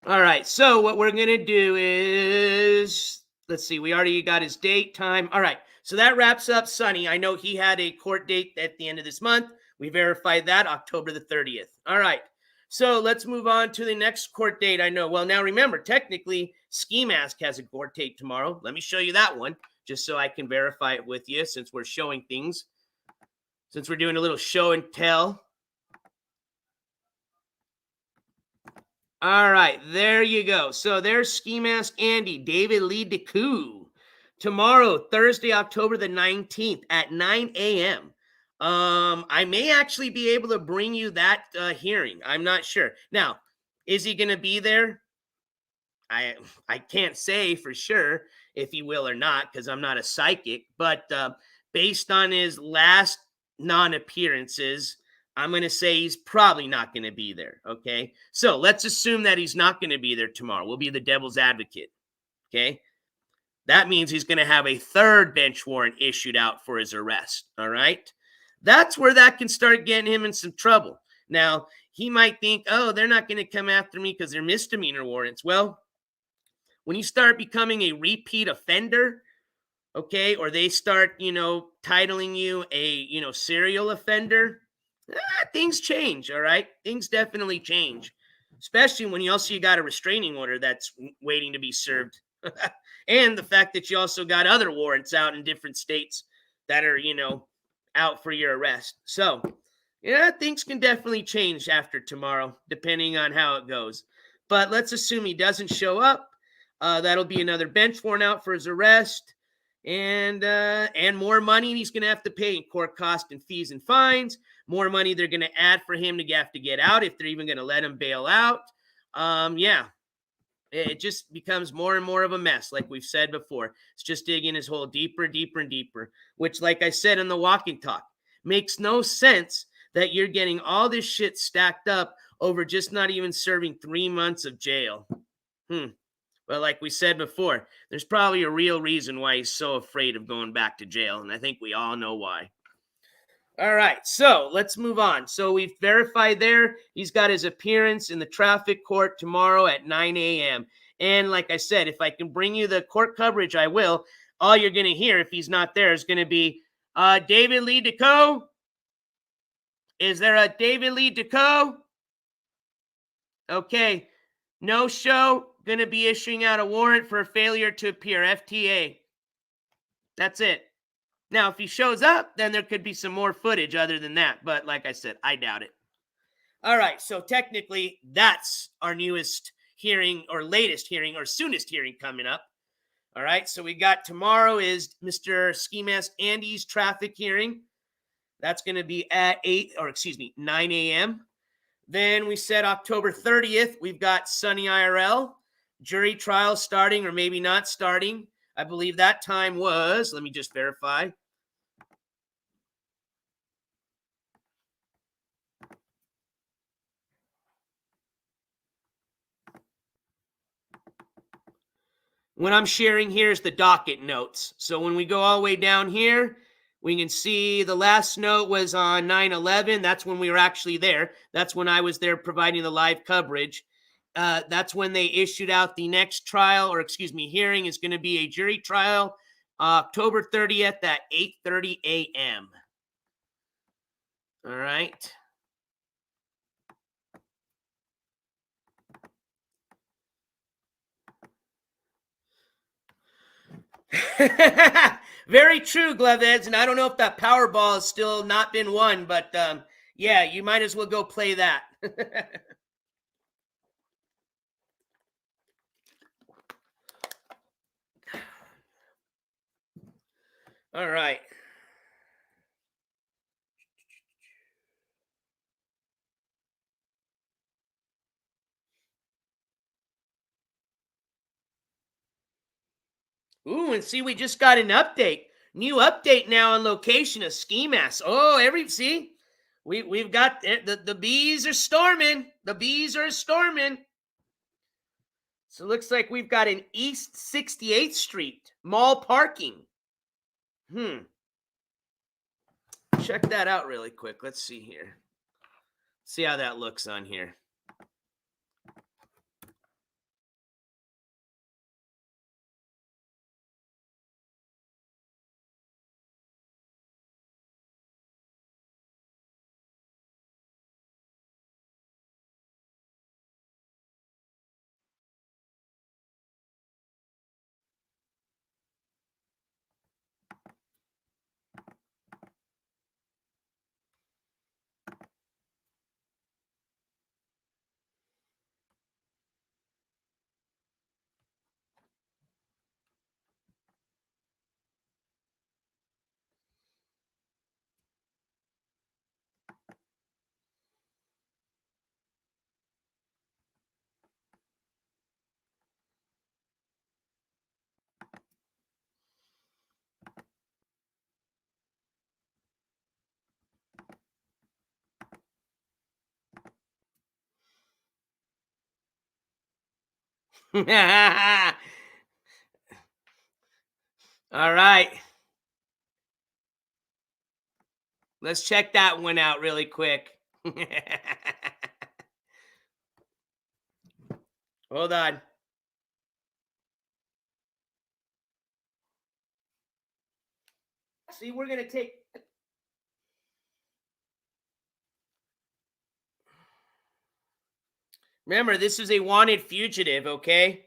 All right, so what we're going to do is, let's see, we already got his date, time. All right, so that wraps up Sonny. I know he had a court date at the end of this month. We verified that, October the 30th. All right, so let's move on to the next court date. I know, well, now remember, technically, Skimask has a court date tomorrow. Let me show you that one, just so I can verify it with you, since we're showing things, since we're doing a little show and tell. All right, there you go. So there's Skimask Andy, David Lee DeCoo. Tomorrow, Thursday, October the 19th at 9 a.m. I may actually be able to bring you that hearing. I'm not sure. Now, is he going to be there? I can't say for sure if he will or not, because I'm not a psychic. But based on his last non-appearances, I'm going to say he's probably not going to be there, okay? So let's assume that he's not going to be there tomorrow. We'll be the devil's advocate, okay? That means he's going to have a third bench warrant issued out for his arrest, all right? That's where that can start getting him in some trouble. Now, he might think, oh, they're not going to come after me because they're misdemeanor warrants. Well, when you start becoming a repeat offender, okay, or they start, titling you a, serial offender, things change, all right? Things definitely change. especially when you got a restraining order that's waiting to be served. And the fact that you also got other warrants out in different states that are, out for your arrest. So, yeah, things can definitely change after tomorrow, depending on how it goes. But let's assume he doesn't show up. That'll be another bench warrant out for his arrest, and more money he's going to have to pay in court costs and fees and fines. More money they're going to add for him to have to get out if they're even going to let him bail out. Yeah, it just becomes more and more of a mess, like we've said before. It's just digging his hole deeper, deeper, and deeper, which, like I said in the walking talk, makes no sense that you're getting all this shit stacked up over just not even serving 3 months of jail. But like we said before, there's probably a real reason why he's so afraid of going back to jail, and I think we all know why. All right, so let's move on. So we've verified there he's got his appearance in the traffic court tomorrow at 9 a.m. And like I said, if I can bring you the court coverage, I will. All you're going to hear if he's not there is going to be, David Lee DeCoe? Is there a David Lee DeCoe? Okay, no show. Going to be issuing out a warrant for failure to appear, FTA. That's it. Now, if he shows up, then there could be some more footage other than that. But like I said, I doubt it. All right, so technically, that's our newest hearing or latest hearing or soonest hearing coming up. All right, so we got tomorrow is Mr. Skimask Andy's traffic hearing. That's going to be at 9 a.m. Then we said October 30th, we've got Sunny IRL. Jury trial starting or maybe not starting. I believe that time was, let me just verify. What I'm sharing here is the docket notes. So when we go all the way down here, we can see the last note was on 9/11. That's when we were actually there. That's when I was there providing the live coverage. That's when they issued out the next hearing is going to be a jury trial, October 30th at 8:30 a.m. All right. Very true, Gloveds. And I don't know if that Powerball has still not been won, but yeah, you might as well go play that. All right. Ooh, and see, we just got an update. New update now on location of Skimask. Oh, we've got the bees are storming. The bees are storming. So it looks like we've got an East 68th Street mall parking. Check that out really quick. Let's see here. See how that looks on here. All right. Let's check that one out really quick. Hold on. See, we're going to take... Remember, this is a wanted fugitive, okay?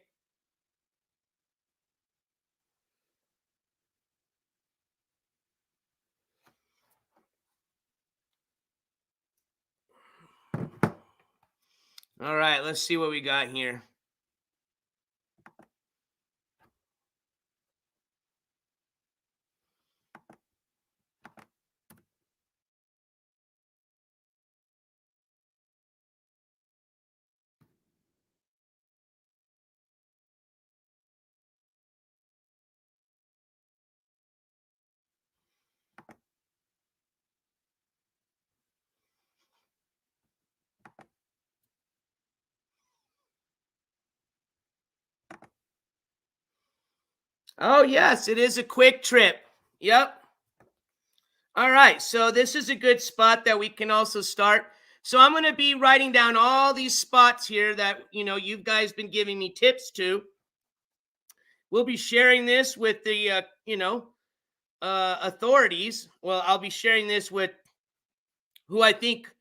All right, let's see what we got here. Oh, yes, it is a quick trip. Yep. All right, so this is a good spot that we can also start. So I'm going to be writing down all these spots here that, you guys been giving me tips to. We'll be sharing this with the, authorities. Well, I'll be sharing this with who I think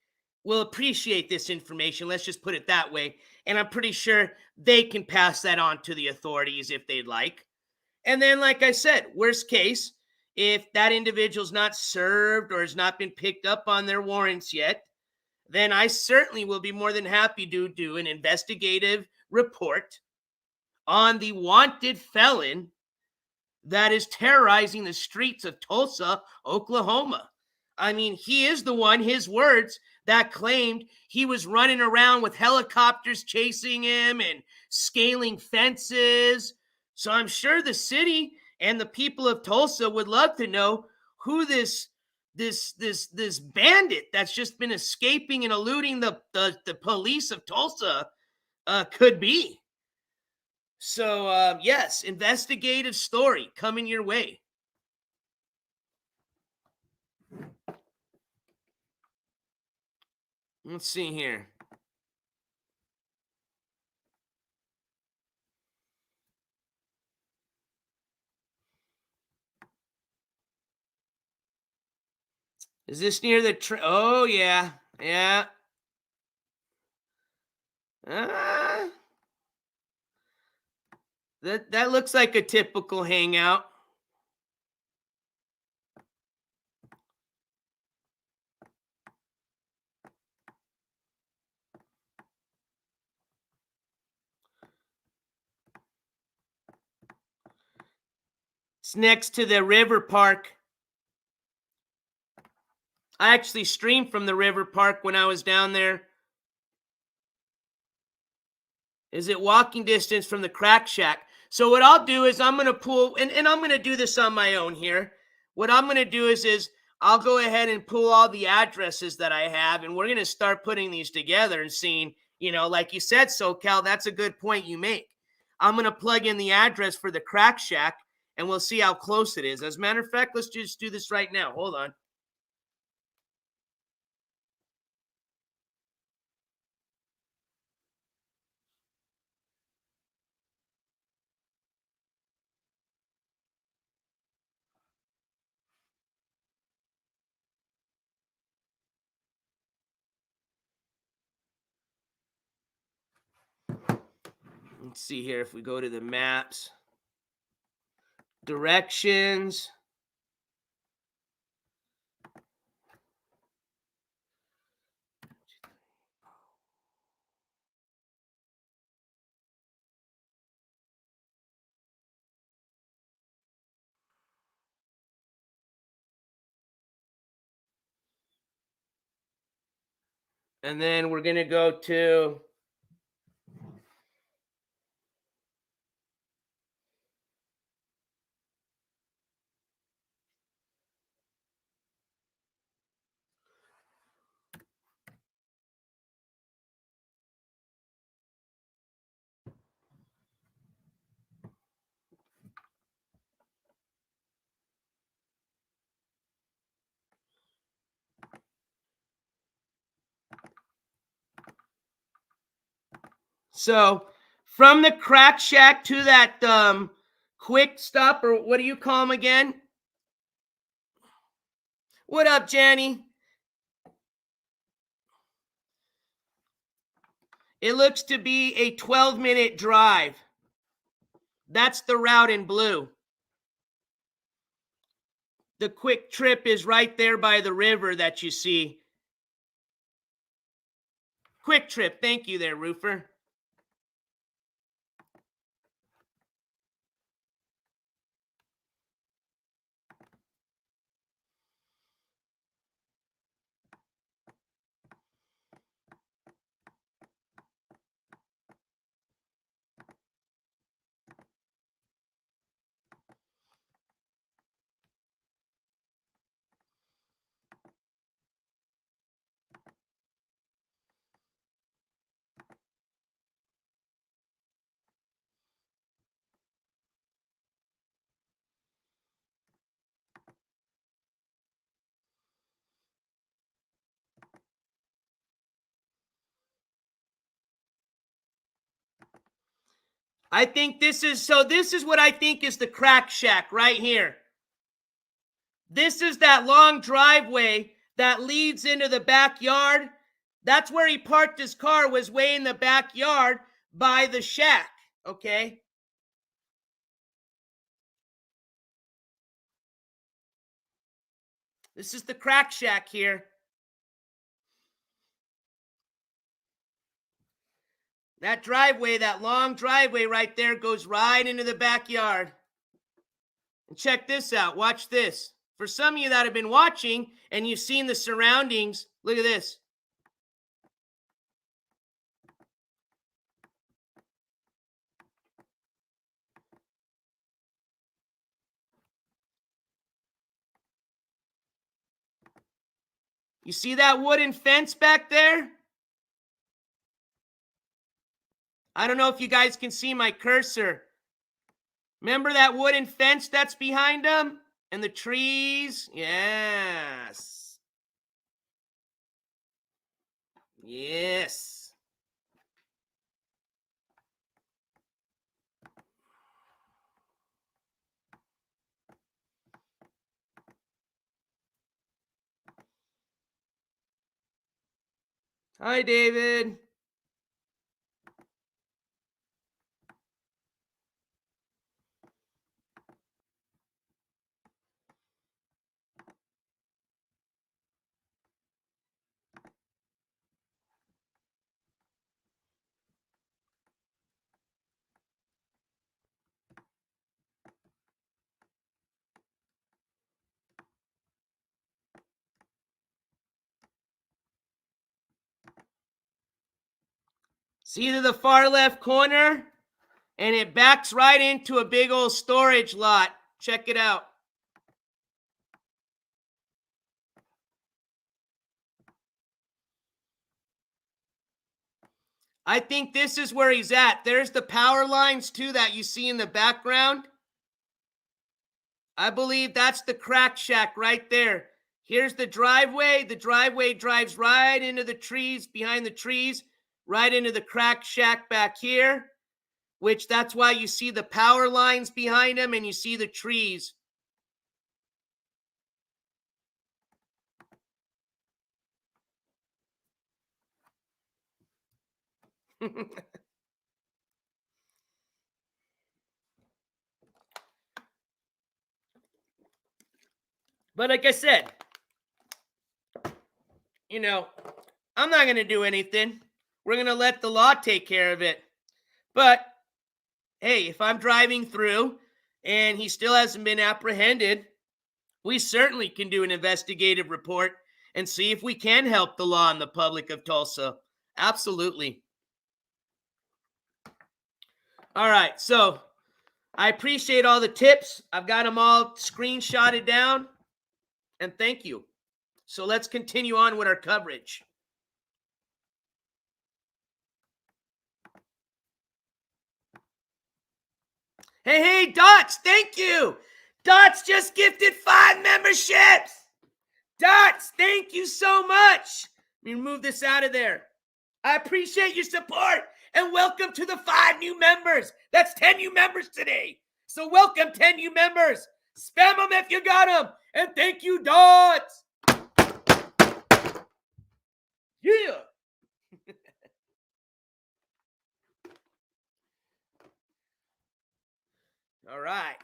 will appreciate this information. Let's just put it that way. And I'm pretty sure they can pass that on to the authorities if they'd like. And then, like I said, worst case, if that individual's not served or has not been picked up on their warrants yet, then I certainly will be more than happy to do an investigative report on the wanted felon that is terrorizing the streets of Tulsa, Oklahoma. I mean, he is the one, his words, that claimed he was running around with helicopters chasing him and scaling fences. So I'm sure the city and the people of Tulsa would love to know who this bandit that's just been escaping and eluding the police of Tulsa could be. So, yes, investigative story coming your way. Let's see here. Is this near the oh, yeah. Yeah. That looks like a typical hangout. It's next to the river park. I actually streamed from the river park when I was down there. Is it walking distance from the crack shack? So what I'll do is I'm going to pull, and I'm going to do this on my own here. What I'm going to do is I'll go ahead and pull all the addresses that I have, and we're going to start putting these together and seeing, like you said, SoCal, that's a good point you make. I'm going to plug in the address for the crack shack, and we'll see how close it is. As a matter of fact, let's just do this right now. Hold on. Let's see here if we go to the maps. Directions. And then we're going to go to so from the crack shack to that quick stop, or what do you call them again? What up, Janny? It looks to be a 12-minute drive. That's the route in blue. The quick trip is right there by the river that you see. Quick Trip, thank you there, Roofer. I think this is what I think is the crack shack right here. This is that long driveway that leads into the backyard. That's where he parked his car, was way in the backyard by the shack, okay? This is the crack shack here. That driveway, that long driveway right there goes right into the backyard. And check this out. Watch this. For some of you that have been watching and you've seen the surroundings, look at this. You see that wooden fence back there? I don't know if you guys can see my cursor. Remember that wooden fence that's behind them? And the trees? Yes. Yes. Hi, David. See to the far left corner? And it backs right into a big old storage lot. Check it out. I think this is where he's at. There's the power lines too that you see in the background. I believe that's the crack shack right there. Here's the driveway. The driveway drives right into the trees, behind the trees, right into the crack shack back here, which that's why you see the power lines behind him and you see the trees. But like I said, I'm not going to do anything. We're going to let the law take care of it. But, hey, if I'm driving through and he still hasn't been apprehended, we certainly can do an investigative report and see if we can help the law and the public of Tulsa. Absolutely. All right, so I appreciate all the tips. I've got them all screenshotted down. And thank you. So let's continue on with our coverage. Hey, Dots, thank you. Dots just gifted 5 memberships. Dots, thank you so much. Let me move this out of there. I appreciate your support and welcome to the 5 new members. That's 10 new members today. So welcome 10 new members. Spam them if you got them. And thank you, Dots. Yeah. All right.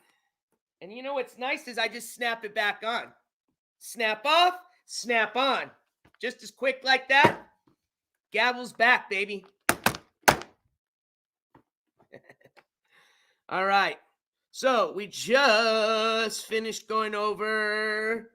And you know what's nice is I just snap it back on. Snap off, snap on. Just as quick like that. Gavel's back, baby. All right. So we just finished going over,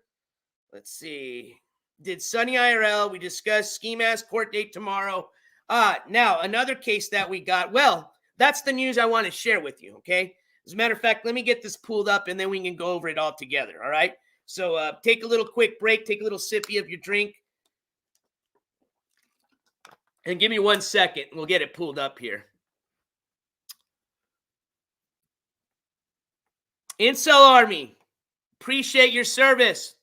let's see, did Sunny IRL. We discussed Skimask court date tomorrow. Now, another case that we got, well, that's the news I want to share with you, okay? As a matter of fact, let me get this pulled up and then we can go over it all together, all right? So take a little quick break, take a little sippy of your drink. And give me 1 second, we'll get it pulled up here. Incel Army, appreciate your service.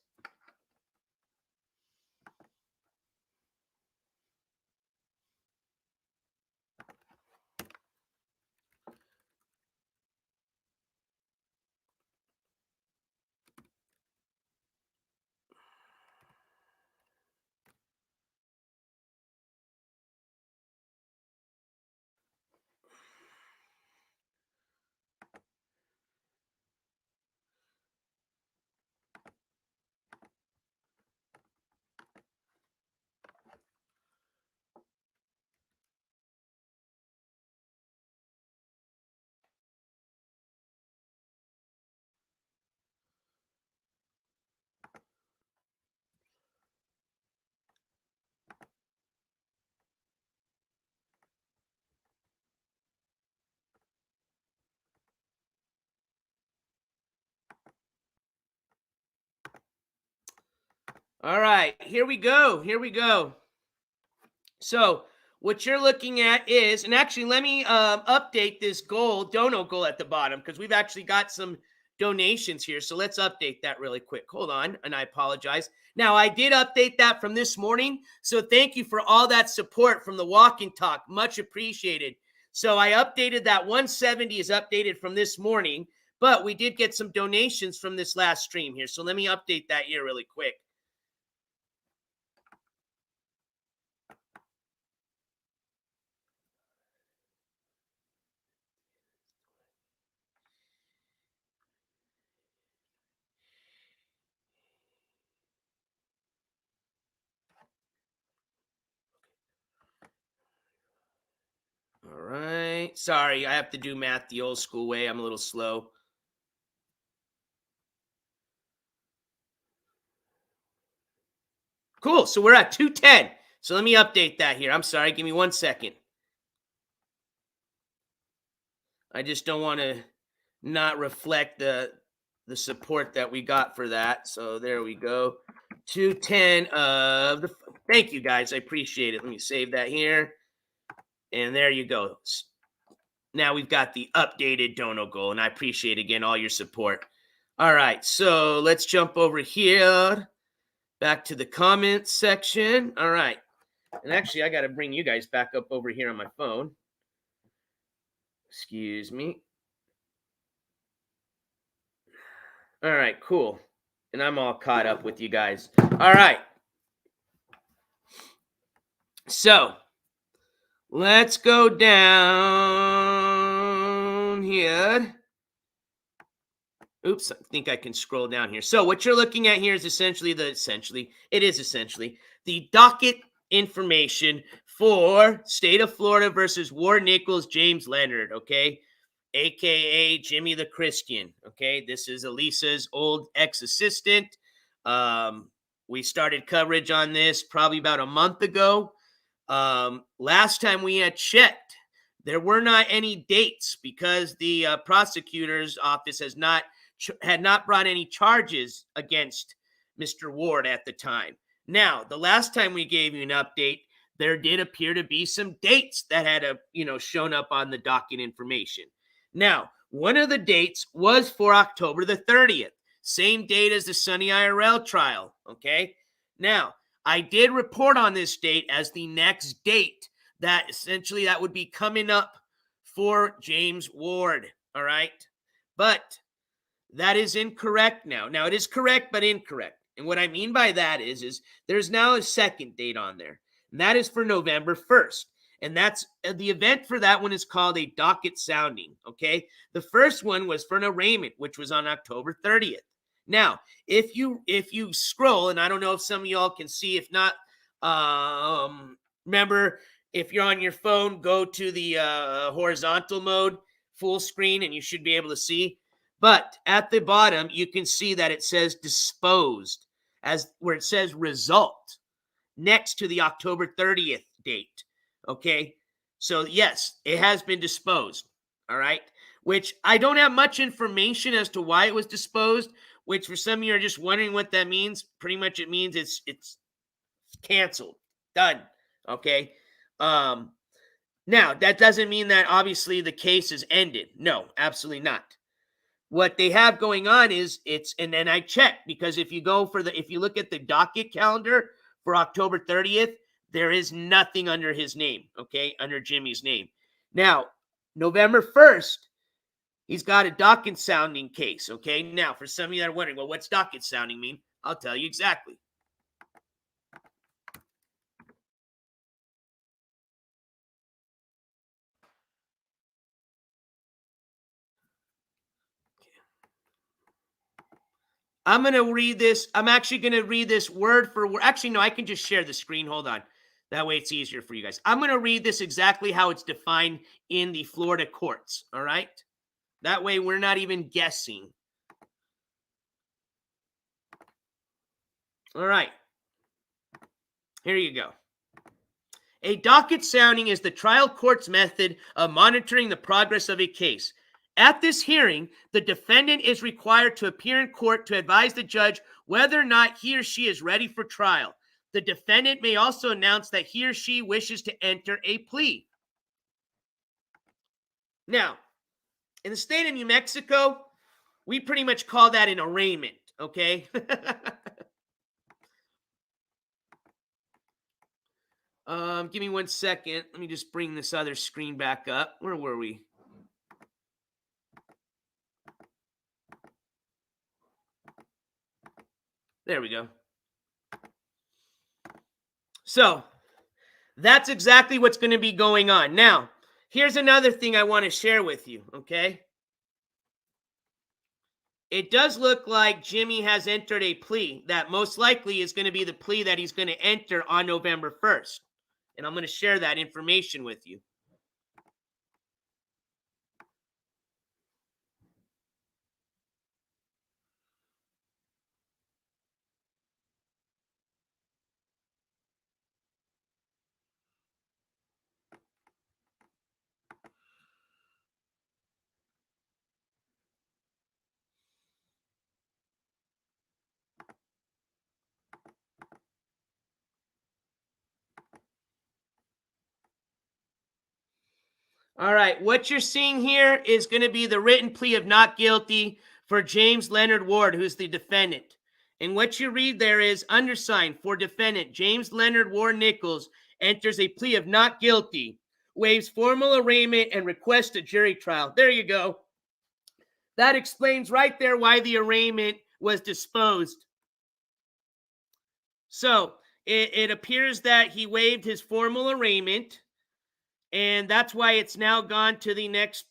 All right, here we go. Here we go. So what you're looking at is, and actually let me update this dono goal at the bottom because we've actually got some donations here. So let's update that really quick. Hold on, and I apologize. Now, I did update that from this morning. So thank you for all that support from the walk and talk. Much appreciated. So I updated that. 170 is updated from this morning, but we did get some donations from this last stream here. So let me update that here really quick. All right. Sorry, I have to do math the old school way. I'm a little slow. Cool. So we're at 210. So let me update that here. I'm sorry. Give me 1 second. I just don't want to not reflect the support that we got for that. So there we go. 210 of the. Thank you, guys. I appreciate it. Let me save that here. And there you go. Now we've got the updated dono goal, and I appreciate, again, all your support. All right, so let's jump over here, back to the comments section. All right, and actually, I got to bring you guys back up over here on my phone. Excuse me. All right, cool. And I'm all caught up with you guys. All right. So let's go down here. Oops, I think I can scroll down here. So what you're looking at here is essentially the docket information for State of Florida versus Ward Nichols, James Leonard, okay? AKA Jimmy the Christian, okay? This is Elisa's old ex-assistant. We started coverage on this probably about a month ago. Last time we had checked, there were not any dates because the prosecutor's office had not brought any charges against Mr. Ward at the time. Now, the last time we gave you an update, there did appear to be some dates that had shown up on the docket information. Now, one of the dates was for October the 30th, same date as the Sunny IRL trial, okay? Now, I did report on this date as the next date that essentially that would be coming up for James Ward, all right? But that is incorrect now. Now, it is correct, but incorrect. And what I mean by that is there's now a second date on there, and that is for November 1st. And that's the event for that one is called a docket sounding. Okay. The first one was for an arraignment, which was on October 30th. Now, if you scroll, and I don't know if some of y'all can see, if not, remember, if you're on your phone, go to the horizontal mode, full screen, and you should be able to see. But at the bottom, you can see that it says disposed, as where it says result next to the October 30th date. Okay. So yes, it has been disposed. All right. Which I don't have much information as to why it was disposed, which for some of you are just wondering what that means. Pretty much it means it's canceled. Done. Okay. Now that doesn't mean that obviously the case is ended. No, absolutely not. What they have going on is and then I checked, because if you look at the docket calendar for October 30th, there is nothing under his name, okay, under Jimmy's name. Now, November 1st, he's got a docket sounding case, okay? Now, for some of you that are wondering, well, what's docket sounding mean? I'll tell you exactly. I'm going to read this. I'm actually going to read this word for word. Actually, no, I can just share the screen. Hold on. That way it's easier for you guys. I'm going to read this exactly how it's defined in the Florida courts. All right. That way we're not even guessing. All right. Here you go. A docket sounding is the trial court's method of monitoring the progress of a case. At this hearing, the defendant is required to appear in court to advise the judge whether or not he or she is ready for trial. The defendant may also announce that he or she wishes to enter a plea. Now, in the state of New Mexico, we pretty much call that an arraignment, okay? Give me 1 second. Let me just bring this other screen back up. Where were we? There we go. So that's exactly what's going to be going on. Now, here's another thing I want to share with you, okay? It does look like Jimmy has entered a plea that most likely is going to be the plea that he's going to enter on November 1st. And I'm going to share that information with you. All right, what you're seeing here is going to be the written plea of not guilty for James Leonard Ward, who's the defendant. And what you read there is undersigned for defendant James Leonard Ward Nichols enters a plea of not guilty, waives formal arraignment, and requests a jury trial. There you go. That explains right there why the arraignment was disposed. So it appears that he waived his formal arraignment, and that's why it's now gone to the next,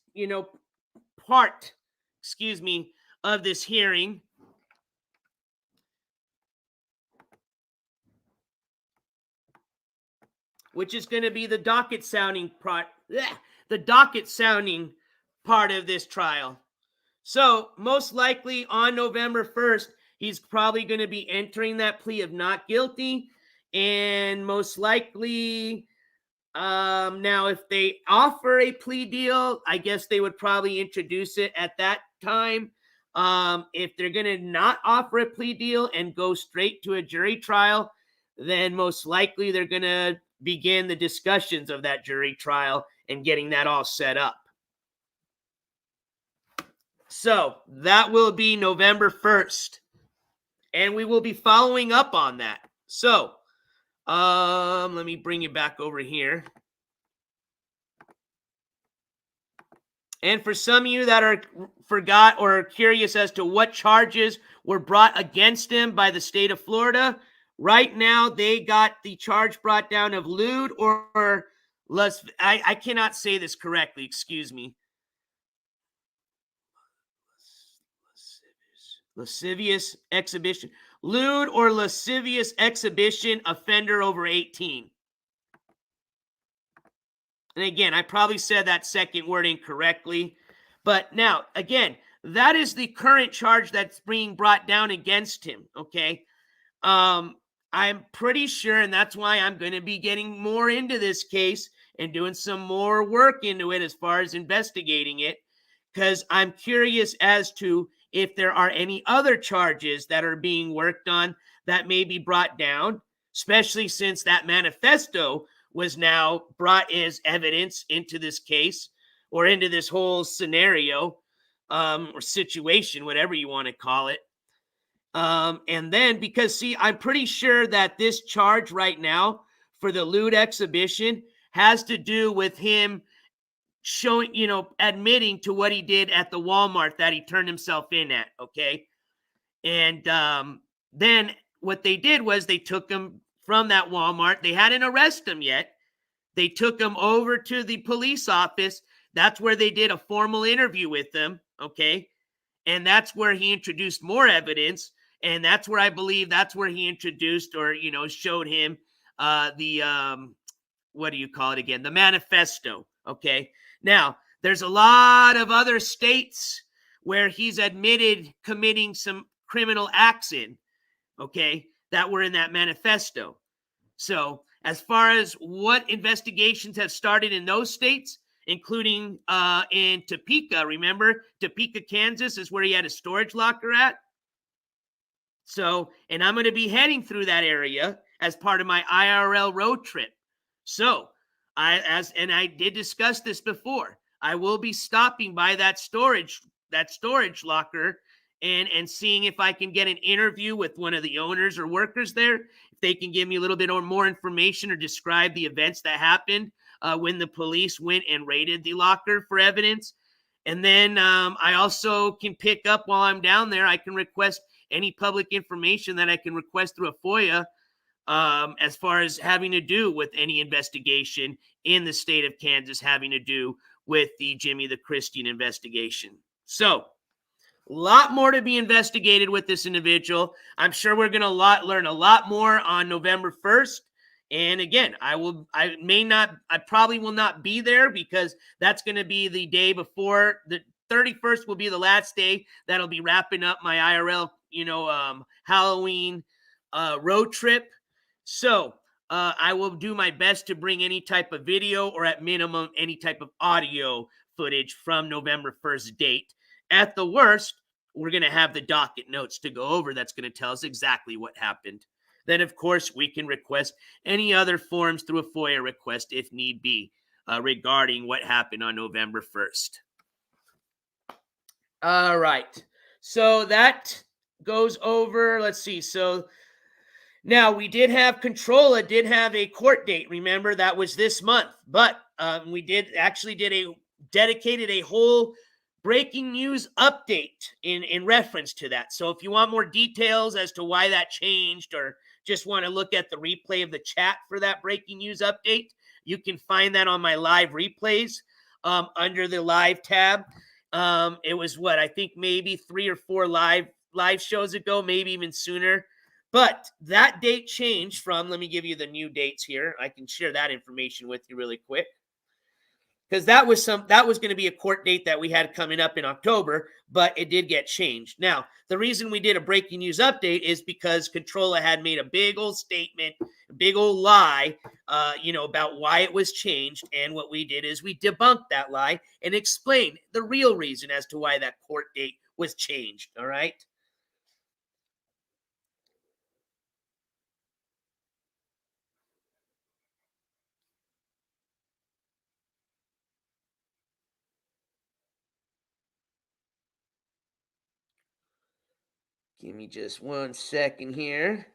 part, of this hearing. Which is going to be the docket sounding part of this trial. So most likely on November 1st, he's probably going to be entering that plea of not guilty. And most likely, now if they offer a plea deal, I guess they would probably introduce it at that time. If they're going to not offer a plea deal and go straight to a jury trial, then most likely they're going to begin the discussions of that jury trial and getting that all set up. So that will be November 1st. And we will be following up on that. So let me bring you back over here. And for some of you that forgot or are curious as to what charges were brought against him by the state of Florida, right now they got the charge brought down of lewd or I cannot say this correctly. Excuse me. Lascivious exhibition. Lewd or lascivious exhibition offender over 18. And again, I probably said that second word incorrectly. But now, again, that is the current charge that's being brought down against him, okay? I'm pretty sure, and that's why I'm going to be getting more into this case and doing some more work into it as far as investigating it, because I'm curious as to if there are any other charges that are being worked on that may be brought down, especially since that manifesto was now brought as evidence into this case or into this whole scenario or situation, whatever you want to call it. And then because, see, I'm pretty sure that this charge right now for the lewd exhibition has to do with him showing, admitting to what he did at the Walmart that he turned himself in at, okay? And then what they did was they took him from that Walmart. They hadn't arrested him yet. They took him over to the police office. That's where they did a formal interview with him, okay? And that's where he introduced more evidence. And that's where I believe that's where he introduced or, showed him what do you call it again? The manifesto, okay? Now, there's a lot of other states where he's admitted committing some criminal acts in, okay, that were in that manifesto. So as far as what investigations have started in those states, including in Topeka, remember, Topeka, Kansas is where he had a storage locker at. So, and I'm going to be heading through that area as part of my IRL road trip. So, I did discuss this before. I will be stopping by that storage locker and seeing if I can get an interview with one of the owners or workers there. If they can give me a little bit or more information or describe the events that happened when the police went and raided the locker for evidence. And then I also can pick up while I'm down there. I can request any public information that I can request through a FOIA as far as having to do with any investigation in the state of Kansas having to do with the Jimmy the Christian investigation. So, a lot more to be investigated with this individual. I'm sure we're going to learn a lot more on November 1st. And again, I probably will not be there because that's going to be the day before. The 31st will be the last day that'll be wrapping up my IRL, Halloween road trip. So I will do my best to bring any type of video or at minimum any type of audio footage from November 1st date. At the worst, we're going to have the docket notes to go over that's going to tell us exactly what happened. Then, of course, we can request any other forms through a FOIA request if need be regarding what happened on November 1st. All right. So that goes over. Let's see. So now we did have Controlla did have a court date. Remember, that was this month. But we dedicated a whole breaking news update in reference to that. So if you want more details as to why that changed or just want to look at the replay of the chat for that breaking news update, you can find that on my live replays under the live tab. It was I think maybe 3 or 4 live shows ago, maybe even sooner. But that date changed from, let me give you the new dates here. I can share that information with you really quick. Because that was going to be a court date that we had coming up in October, but it did get changed. Now, the reason we did a breaking news update is because Controlla had made a big old statement, a big old lie, about why it was changed. And what we did is we debunked that lie and explained the real reason as to why that court date was changed. All right. Give me just 1 second here.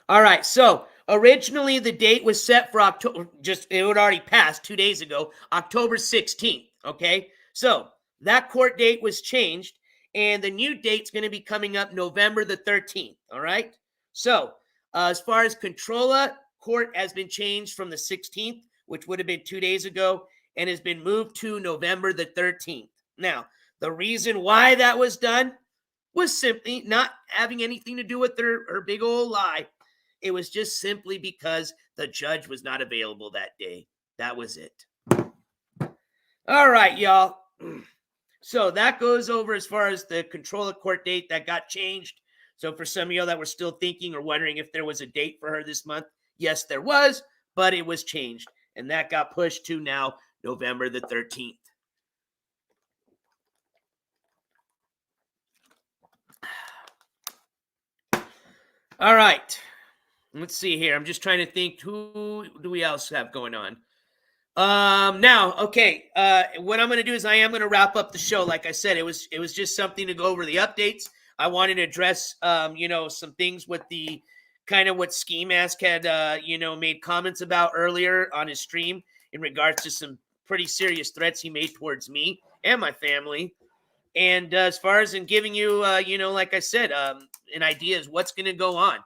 All right, so originally the date was set for October, it had already passed 2 days ago, October 16th, okay? So that court date was changed, And the new date's going to be coming up November the 13th. All right. So as far as Controlla, court has been changed from the 16th, which would have been 2 days ago, and has been moved to November the 13th. Now, the reason why that was done was simply not having anything to do with her big old lie. It was just simply because the judge was not available that day. That was it. All right, y'all. So that goes over as far as the Controlla court date that got changed. So for some of y'all that were still thinking or wondering if there was a date for her this month, yes, there was, but it was changed. And that got pushed to now November the 13th. All right. Let's see here. I'm just trying to think, who do we else have going on? Now, okay. What I'm going to do is I am going to wrap up the show. Like I said, it was just something to go over the updates. I wanted to address, some things with the kind of what Skimask had, made comments about earlier on his stream in regards to some pretty serious threats he made towards me and my family. And as far as in giving you, like I said, an idea is what's going to go on.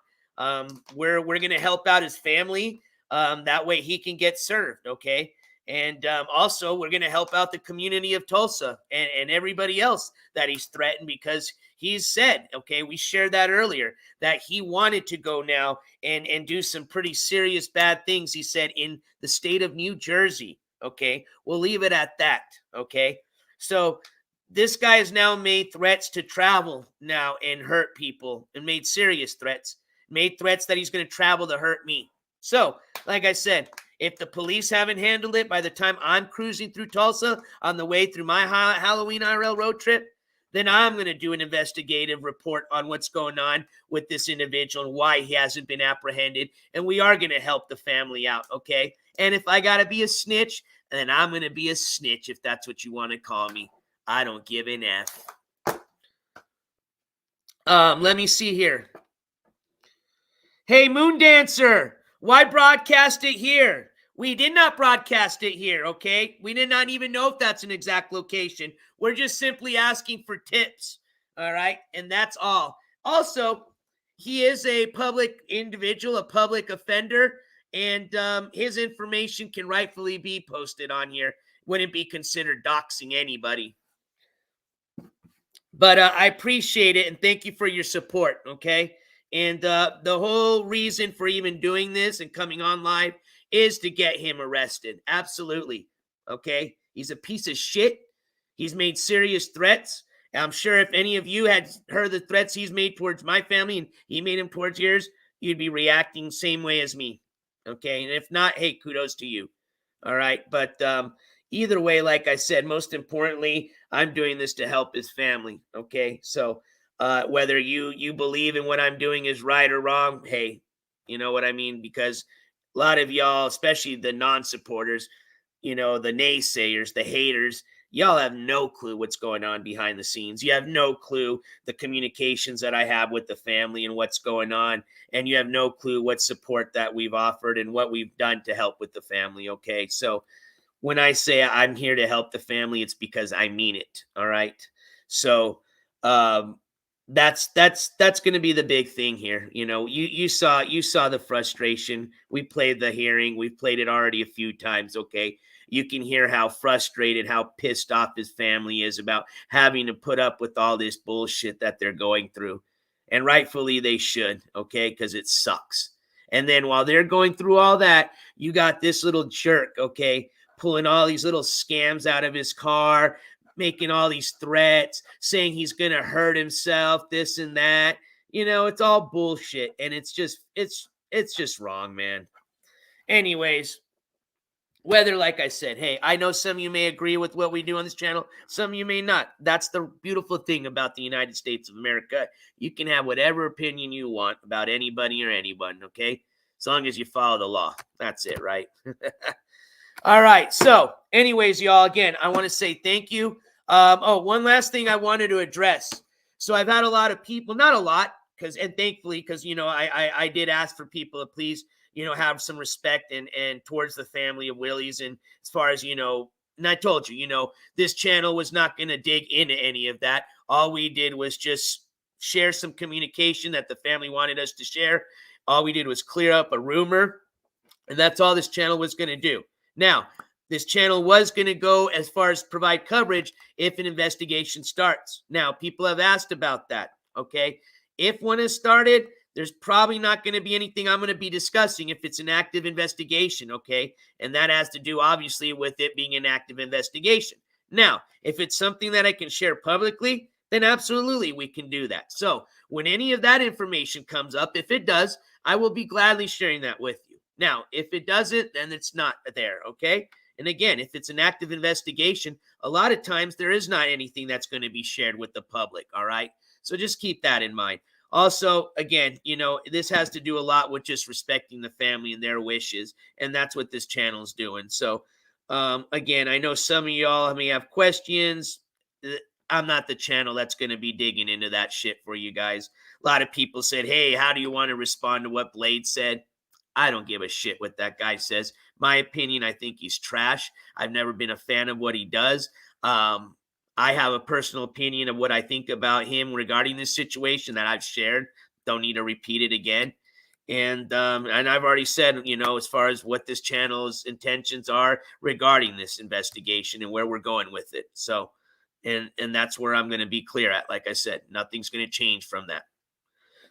We're going to help out his family. That way he can get served. Okay. And also we're going to help out the community of Tulsa and everybody else that he's threatened, because he's said, okay, we shared that earlier, that he wanted to go now and do some pretty serious bad things, he said, in the state of New Jersey. Okay. We'll leave it at that. Okay. So this guy has now made threats to travel now and hurt people, and made serious threats, made threats that he's going to travel to hurt me. So, like I said, if the police haven't handled it by the time I'm cruising through Tulsa on the way through my Halloween IRL road trip, then I'm going to do an investigative report on what's going on with this individual and why he hasn't been apprehended. And we are going to help the family out, okay? And if I got to be a snitch, then I'm going to be a snitch, if that's what you want to call me. I don't give an F. Let me see here. Hey, Moon Dancer, why broadcast it here? We did not broadcast it here, okay? We did not even know if that's an exact location. We're just simply asking for tips, all right? And that's all. Also, he is a public individual, a public offender, and his information can rightfully be posted on here. Wouldn't be considered doxing anybody. But I appreciate it, and thank you for your support, okay? And the whole reason for even doing this and coming on live is to get him arrested. Absolutely, okay? He's a piece of shit. He's made serious threats. And I'm sure if any of you had heard the threats he's made towards my family and he made them towards yours, you'd be reacting the same way as me, okay? And if not, hey, kudos to you, all right? But either way, like I said, most importantly, I'm doing this to help his family, okay? So whether you believe in what I'm doing is right or wrong, hey, you know what I mean? Because a lot of y'all, especially the non-supporters, the naysayers, the haters, y'all have no clue what's going on behind the scenes. You have no clue the communications that I have with the family and what's going on. And you have no clue what support that we've offered and what we've done to help with the family, okay? So when I say I'm here to help the family, it's because I mean it, all right? So that's going to be the big thing here. You saw the frustration. We played the hearing. We've played it already a few times, okay? You can hear how frustrated, how pissed off his family is about having to put up with all this bullshit that they're going through. And rightfully they should, okay? Because it sucks. And then while they're going through all that, you got this little jerk, okay, pulling all these little scams out of his car, making all these threats, saying he's going to hurt himself, this and that. It's all bullshit. And it's just wrong, man. Anyways, whether, like I said, hey, I know some of you may agree with what we do on this channel. Some of you may not. That's the beautiful thing about the United States of America. You can have whatever opinion you want about anybody or anyone, okay? As long as you follow the law. That's it, right? All right. So anyways, y'all, again, I want to say thank you. One last thing I wanted to address. So I've had a lot of people, not a lot, and thankfully, because, I did ask for people to please, have some respect and towards the family of Willie's. And as far as, And I told you, this channel was not going to dig into any of that. All we did was just share some communication that the family wanted us to share. All we did was clear up a rumor, and that's all this channel was going to do. Now, this channel was going to go as far as provide coverage if an investigation starts. Now, people have asked about that, okay? If one has started, there's probably not going to be anything I'm going to be discussing if it's an active investigation, okay? And that has to do, obviously, with it being an active investigation. Now, if it's something that I can share publicly, then absolutely we can do that. So when any of that information comes up, if it does, I will be gladly sharing that with you. Now, if it doesn't, then it's not there, okay? And again, if it's an active investigation, a lot of times there is not anything that's going to be shared with the public, all right? So just keep that in mind. Also, again, this has to do a lot with just respecting the family and their wishes, and that's what this channel is doing. So, again, I know some of y'all may have questions. I'm not the channel that's going to be digging into that shit for you guys. A lot of people said, hey, how do you want to respond to what Blade said? I don't give a shit what that guy says. My opinion, I think he's trash. I've never been a fan of what he does. I have a personal opinion of what I think about him regarding this situation that I've shared. Don't need to repeat it again. And I've already said, as far as what this channel's intentions are regarding this investigation and where we're going with it. So, and that's where I'm going to be clear at. Like I said, nothing's going to change from that.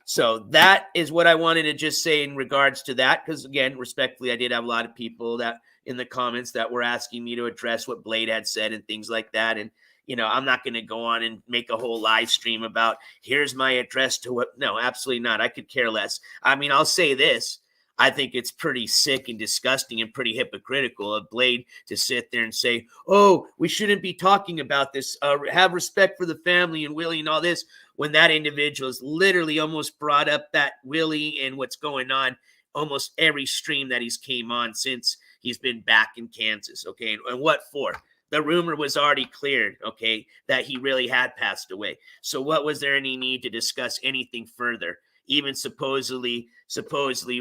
So that is what I wanted to just say in regards to that. Because again, respectfully, I did have a lot of people that in the comments that were asking me to address what Blade had said and things like that. And, I'm not going to go on and make a whole live stream about here's my address to what. No, absolutely not. I could care less. I mean, I'll say this. I think it's pretty sick and disgusting and pretty hypocritical of Blade to sit there and say, oh, we shouldn't be talking about this. Have respect for the family and Willie and all this, when that individual has literally almost brought up that Willie and what's going on almost every stream that he's came on since he's been back in Kansas, okay? And what for? The rumor was already cleared, okay, that he really had passed away. So what was there any need to discuss anything further? Even supposedly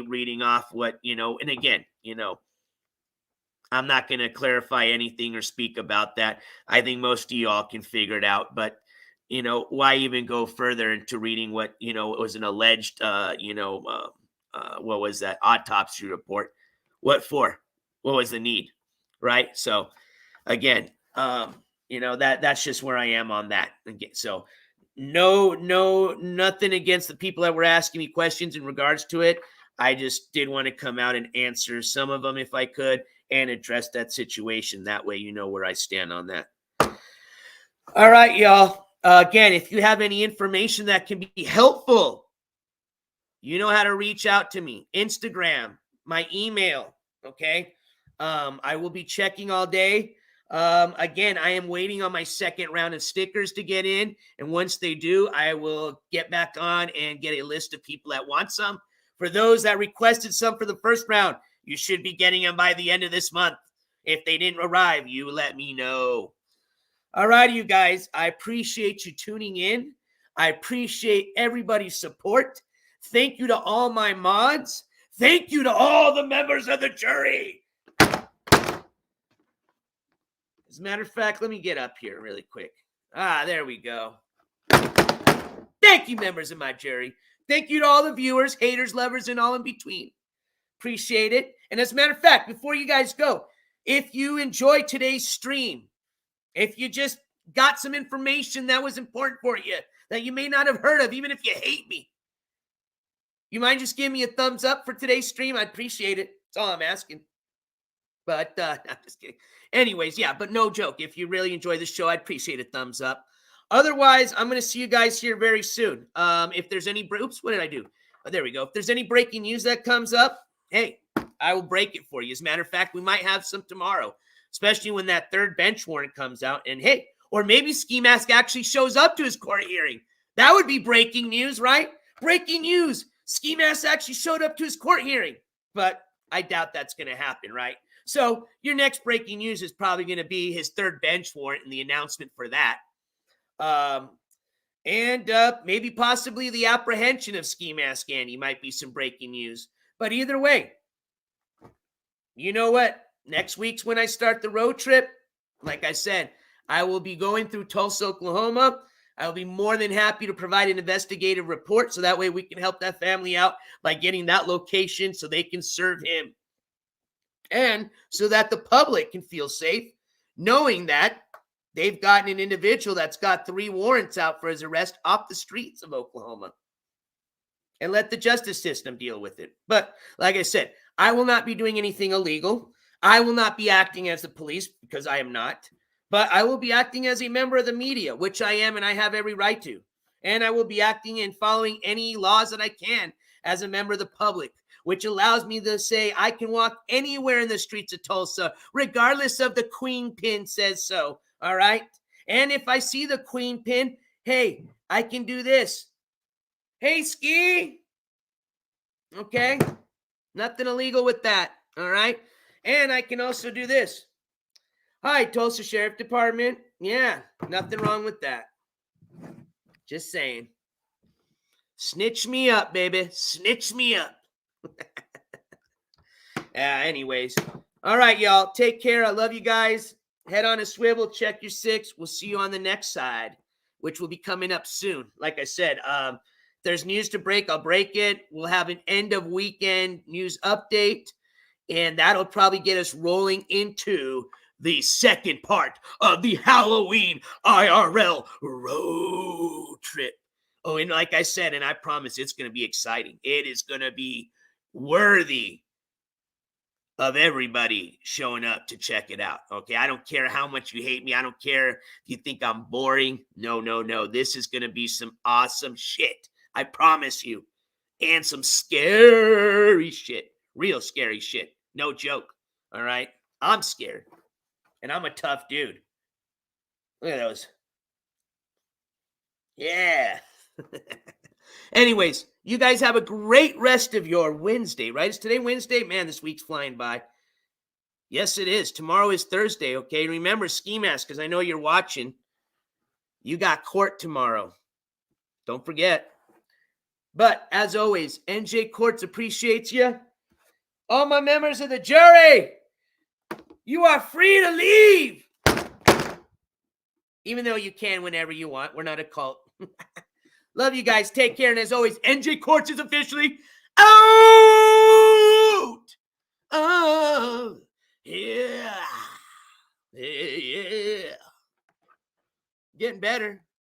reading off what, and again, I'm not going to clarify anything or speak about that. I think most of y'all can figure it out, but, why even go further into reading what, was an alleged, what was that autopsy report? What for? What was the need? Right? So again, that's just where I am on that. Again, so nothing against the people that were asking me questions in regards to it. I just did want to come out and answer some of them if I could and address that situation. That way, you know where I stand on that. All right, y'all. Again, if you have any information that can be helpful, you know how to reach out to me. Instagram, my email, okay? I will be checking all day. Again, I am waiting on my second round of stickers to get in. And once they do, I will get back on and get a list of people that want some. For those that requested some for the first round, you should be getting them by the end of this month. If they didn't arrive, you let me know. All right, you guys, I appreciate you tuning in. I appreciate everybody's support. Thank you to all my mods. Thank you to all the members of the jury. As a matter of fact, let me get up here really quick. There we go. Thank you, members of my jury. Thank you to all the viewers, haters, lovers, and all in between. Appreciate it. And as a matter of fact, before you guys go, if you enjoyed today's stream, if you just got some information that was important for you, that you may not have heard of, even if you hate me, you mind just giving me a thumbs up for today's stream? I'd appreciate it. That's all I'm asking. But I'm just kidding. Anyways, yeah, but no joke. If you really enjoy the show, I'd appreciate a thumbs up. Otherwise, I'm going to see you guys here very soon. If there's any, oops, what did I do? Oh, there we go. If there's any breaking news that comes up, hey, I will break it for you. As a matter of fact, we might have some tomorrow, especially when that third bench warrant comes out. And hey, or maybe Skimask actually shows up to his court hearing. That would be breaking news, right? Breaking news. Skimask actually showed up to his court hearing. But I doubt that's going to happen, right? So your next breaking news is probably going to be his third bench warrant and the announcement for that. Maybe possibly the apprehension of Skimask Andy might be some breaking news. But either way, you know what? Next week's when I start the road trip. Like I said, I will be going through Tulsa, Oklahoma. I'll be more than happy to provide an investigative report so that way we can help that family out by getting that location so they can serve him. And so that the public can feel safe knowing that they've gotten an individual that's got 3 warrants out for his arrest off the streets of Oklahoma. And let the justice system deal with it. But like I said, I will not be doing anything illegal. I will not be acting as the police because I am not. But I will be acting as a member of the media, which I am and I have every right to. And I will be acting and following any laws that I can as a member of the public, which allows me to say I can walk anywhere in the streets of Tulsa, regardless of the queen pin says so. All right. And if I see the queen pin, hey, I can do this. Hey, Ski. Okay. Nothing illegal with that. All right. And I can also do this. Hi, Tulsa Sheriff Department. Yeah, nothing wrong with that. Just saying. Snitch me up, baby. Snitch me up. Anyways. All right, y'all. Take care. I love you guys. Head on a swivel. Check your 6. We'll see you on the next side, which will be coming up soon. Like I said, if there's news to break, I'll break it. We'll have an end of weekend news update, and that'll probably get us rolling into the second part of the Halloween IRL road trip. Oh, and like I said, and I promise it's going to be exciting. It is going to be worthy of everybody showing up to check it out. Okay, I don't care how much you hate me. I don't care if you think I'm boring. No. This is going to be some awesome shit. I promise you. And some scary shit. Real scary shit. No joke. All right? I'm scared. And I'm a tough dude. Look at those. Yeah. Anyways, you guys have a great rest of your Wednesday, right? Is today Wednesday? Man, this week's flying by. Yes, it is. Tomorrow is Thursday, okay? Remember, Skimask, because I know you're watching. You got court tomorrow. Don't forget. But, as always, NJ Courts appreciates you. All my members of the jury, you are free to leave. Even though you can whenever you want. We're not a cult. Love you guys. Take care. And as always, NJ Courts is officially out. Oh, yeah. Yeah. Getting better.